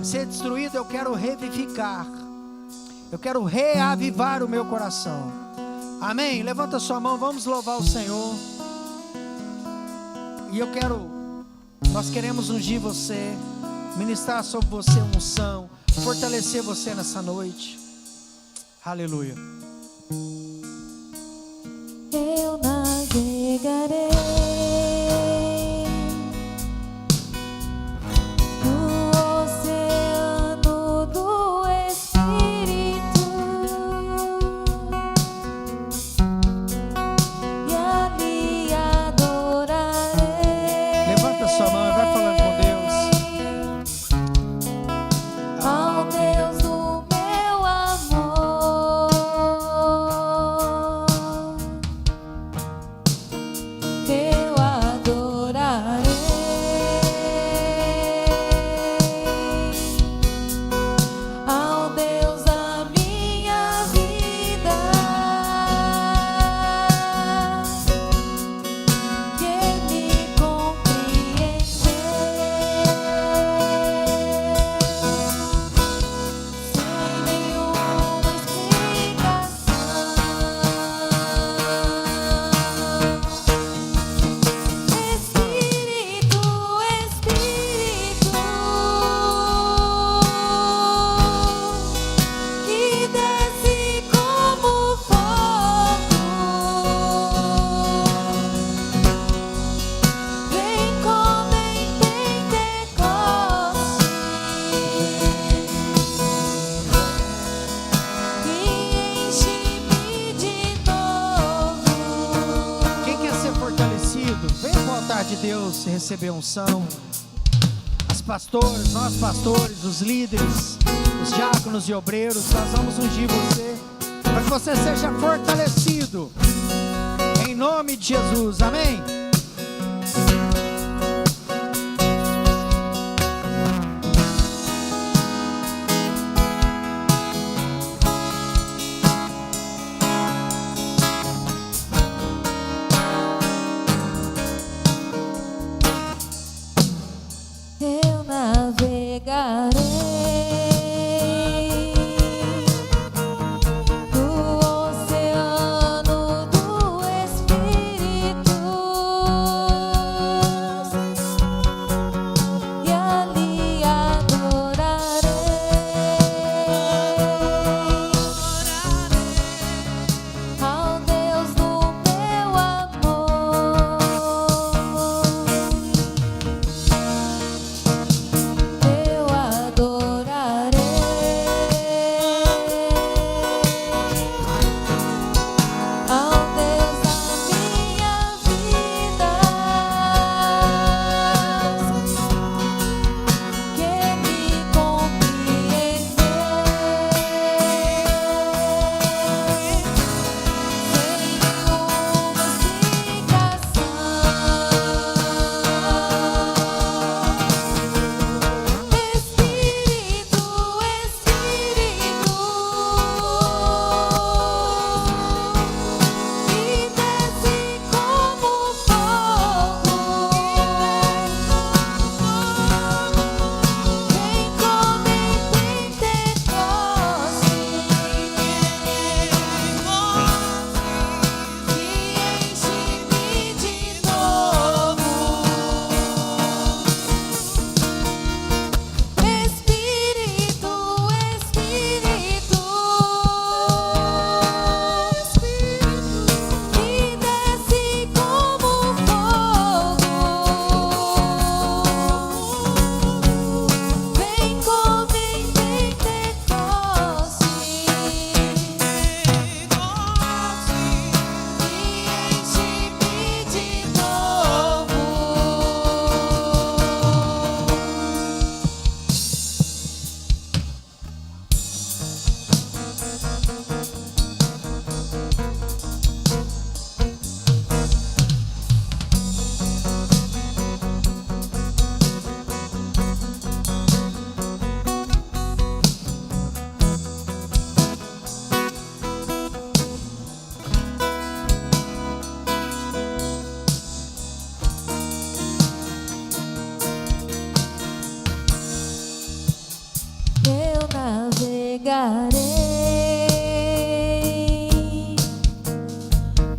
ser destruído, eu quero revivificar. Eu quero reavivar o meu coração. Amém? Levanta sua mão, vamos louvar o Senhor. E nós queremos ungir você, ministrar sobre você unção, fortalecer você nessa noite. Aleluia. Eu navegarei no oceano do Espírito e ali adorarei. Levanta sua mão e vai falando com Deus. Ao Deus do meu amor, eu adorarei. Ao Deus da minha vida, que me compreendeu. Sem nenhuma explicação, Espírito, Espírito, que desce como fogo, vem como em Pentecoste e enche-me de novo. Quem quer ser fortalecido, vem com o altar de Deus receber unção. As pastores, nós pastores, os líderes, os diáconos e obreiros, nós vamos ungir você, para que você seja fortalecido. Em nome de Jesus, amém? Eu navegarei no oceano do Espírito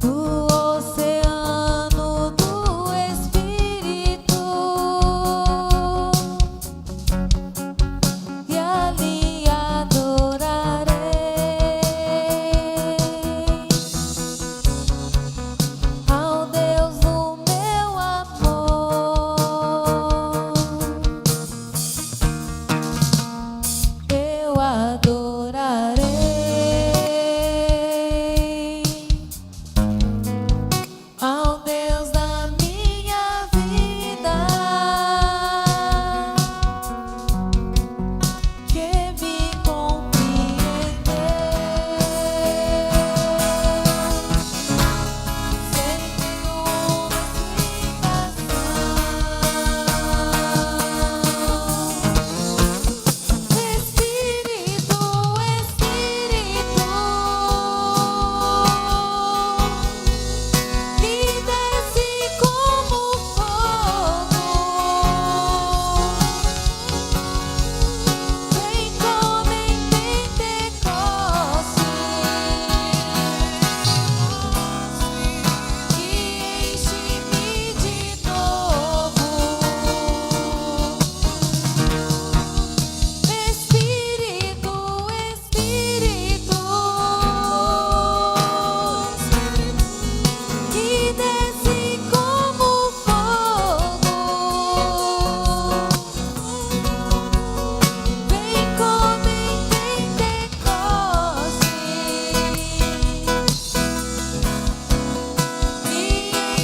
no oceano do Espírito, e ali adorarei ao Deus do meu amor. Eu adorarei ao Deus da minha vida, que me compreendeu sem nenhuma explicação. Espírito, Espírito, que desce como fogo, vem como em Pentecostes e enche-me de novo. Espírito, Espírito, que desce como fogo, vem como em Pentecostes e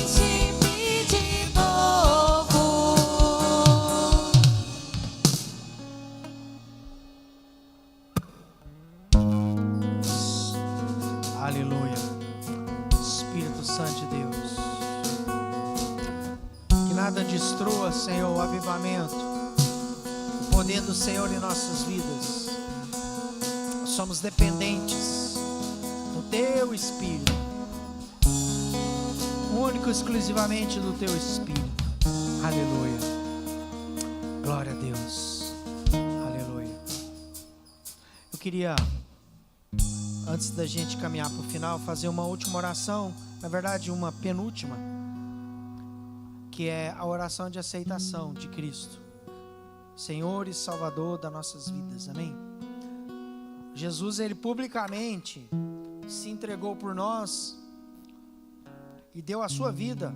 enche-me de novo. Aleluia. Espírito Santo de Deus. Que nada destrua, Senhor, o avivamento, o poder do Senhor em nossas vidas. Somos dependentes do Teu Espírito, único e exclusivamente do Teu Espírito. Aleluia. Glória a Deus. Aleluia. Eu queria, antes da gente caminhar para o final, fazer uma última oração, na verdade uma penúltima, que é a oração de aceitação de Cristo, Senhor e Salvador das nossas vidas, amém? Jesus, Ele publicamente se entregou por nós e deu a sua vida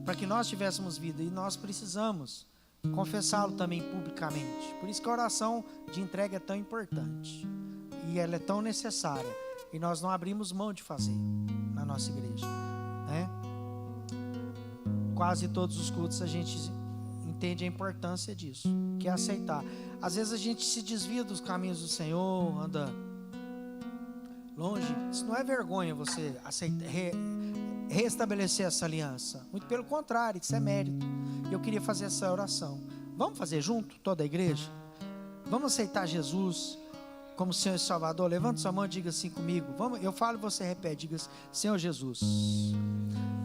para que nós tivéssemos vida, e nós precisamos confessá-lo também publicamente. Por isso que a oração de entrega é tão importante e ela é tão necessária, e nós não abrimos mão de fazer na nossa igreja, né? Quase todos os cultos a gente entende a importância disso, que é aceitar. Às vezes a gente se desvia dos caminhos do Senhor, anda longe. Isso não é vergonha, você aceitar, restabelecer essa aliança. Muito pelo contrário, isso é mérito. Eu queria fazer essa oração. Vamos fazer junto, toda a igreja? Vamos aceitar Jesus como Senhor e Salvador? Levanta sua mão e diga assim comigo. Vamos, eu falo e você repete. Diga assim: Senhor Jesus,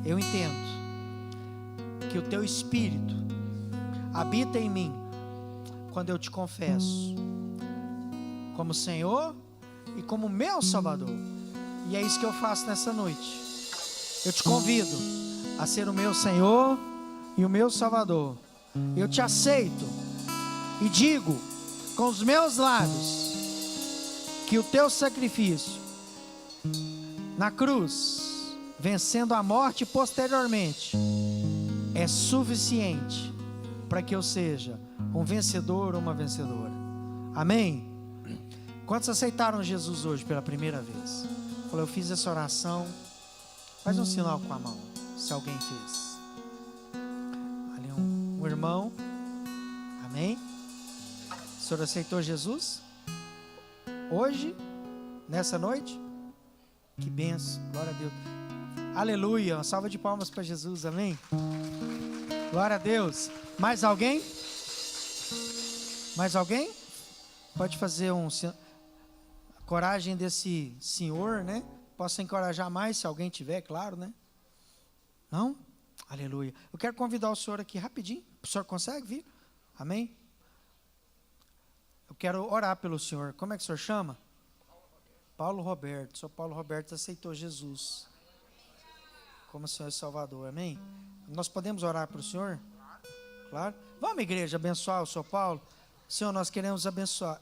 eu entendo que o Teu Espírito habita em mim quando eu te confesso como Senhor e como meu Salvador. E é isso que eu faço nessa noite. Eu te convido a ser o meu Senhor e o meu Salvador. Eu te aceito e digo com os meus lábios que o Teu sacrifício na cruz, vencendo a morte posteriormente, é suficiente para que eu seja um vencedor ou uma vencedora. Amém? Quantos aceitaram Jesus hoje pela primeira vez? Falou: eu fiz essa oração. Faz um sinal com a mão, se alguém fez. Ali um irmão. Amém? O senhor aceitou Jesus? Hoje? Nessa noite? Que benção, glória a Deus. Aleluia, uma salva de palmas para Jesus, amém? Glória a Deus. Mais alguém? Mais alguém? Pode fazer a coragem desse senhor, né? Posso encorajar mais, se alguém tiver, claro, né? Não? Aleluia. Eu quero convidar o senhor aqui rapidinho. O senhor consegue vir? Amém? Eu quero orar pelo senhor. Como é que o senhor chama? Paulo Roberto. O senhor Paulo Roberto aceitou Jesus como Senhor e Salvador, amém? Nós podemos orar para o senhor? Claro. Vamos, igreja, abençoar o senhor Paulo? Senhor, nós queremos abençoar.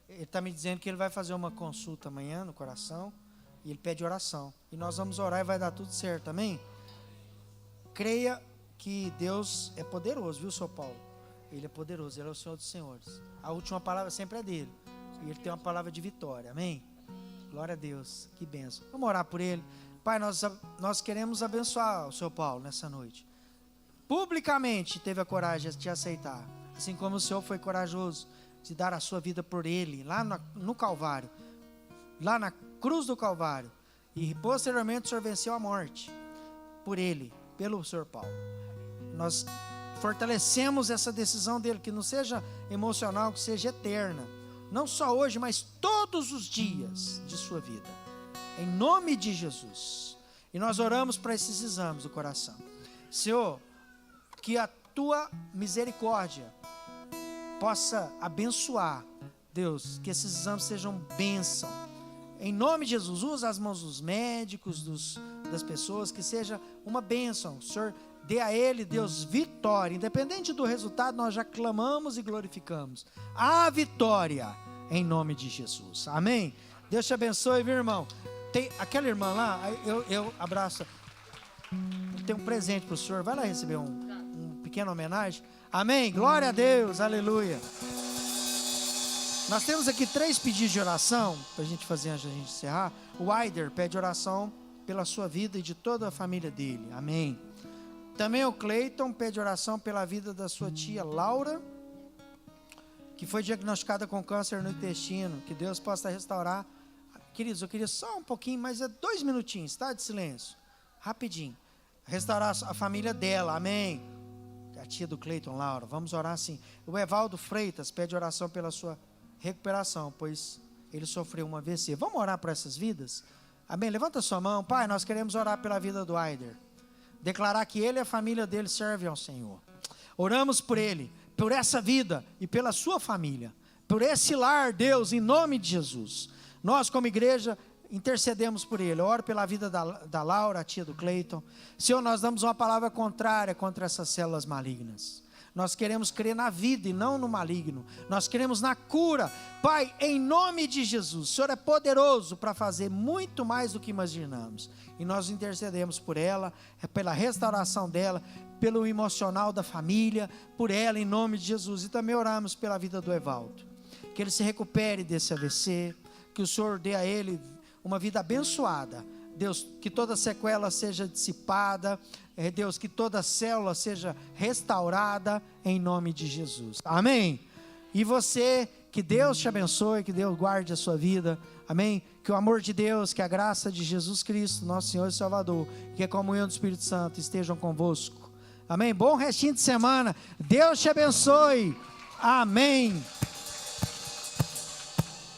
Ele está me dizendo que ele vai fazer uma consulta amanhã no coração, e ele pede oração. E nós vamos orar e vai dar tudo certo, amém? Creia que Deus é poderoso, viu, senhor Paulo? Ele é poderoso, ele é o Senhor dos Senhores. A última palavra sempre é dele. E ele tem uma palavra de vitória, amém? Glória a Deus, que bênção. Vamos orar por ele. Pai, nós queremos abençoar o senhor Paulo nessa noite. Publicamente teve a coragem de te aceitar. Assim como o Senhor foi corajoso de dar a sua vida por ele, lá no Calvário. Lá na cruz do Calvário. E posteriormente o Senhor venceu a morte. Por ele, pelo senhor Paulo. Nós fortalecemos essa decisão dele, que não seja emocional, que seja eterna. Não só hoje, mas todos os dias de sua vida. Em nome de Jesus. E nós oramos para esses exames do coração. Senhor, que a tua misericórdia possa abençoar, Deus, que esses exames sejam bênção. Em nome de Jesus, usa as mãos dos médicos, das pessoas, que seja uma bênção. O Senhor dê a ele, Deus, vitória. Independente do resultado, nós já clamamos e glorificamos a vitória em nome de Jesus. Amém? Deus te abençoe, viu, irmão? Tem aquela irmã lá, eu abraço. Tem um presente para o senhor. Vai lá receber um pequena homenagem. Amém? Glória a Deus, aleluia. Nós temos aqui 3 pedidos de oração para a gente fazer antes da gente encerrar. O Aider pede oração pela sua vida e de toda a família dele. Amém. Também o Cleiton pede oração pela vida da sua tia Laura, que foi diagnosticada com câncer no intestino. Que Deus possa restaurar. Queridos, eu queria só um pouquinho, mas é 2 minutinhos, tá? De silêncio. Rapidinho. Restaurar a família dela. Amém. A tia do Cleiton, Laura. Vamos orar assim. O Evaldo Freitas pede oração pela sua recuperação, pois ele sofreu um AVC. Vamos orar por essas vidas? Amém? Levanta sua mão. Pai, nós queremos orar pela vida do Aider. Declarar que ele e a família dele servem ao Senhor. Oramos por ele, por essa vida e pela sua família. Por esse lar, Deus, em nome de Jesus. Nós, como igreja, intercedemos por ele. Oro pela vida da Laura, a tia do Cleiton. Senhor, nós damos uma palavra contrária contra essas células malignas. Nós queremos crer na vida e não no maligno. Nós queremos na cura. Pai, em nome de Jesus, o Senhor é poderoso para fazer muito mais do que imaginamos. E nós intercedemos por ela, pela restauração dela, pelo emocional da família, por ela, em nome de Jesus. E também oramos pela vida do Evaldo. Que ele se recupere desse AVC, que o Senhor dê a ele uma vida abençoada. Deus, que toda sequela seja dissipada. Deus, que toda célula seja restaurada em nome de Jesus. Amém? E você, que Deus te abençoe, que Deus guarde a sua vida. Amém? Que o amor de Deus, que a graça de Jesus Cristo, nosso Senhor e Salvador, que a comunhão do Espírito Santo estejam convosco. Amém? Bom restinho de semana. Deus te abençoe. Amém.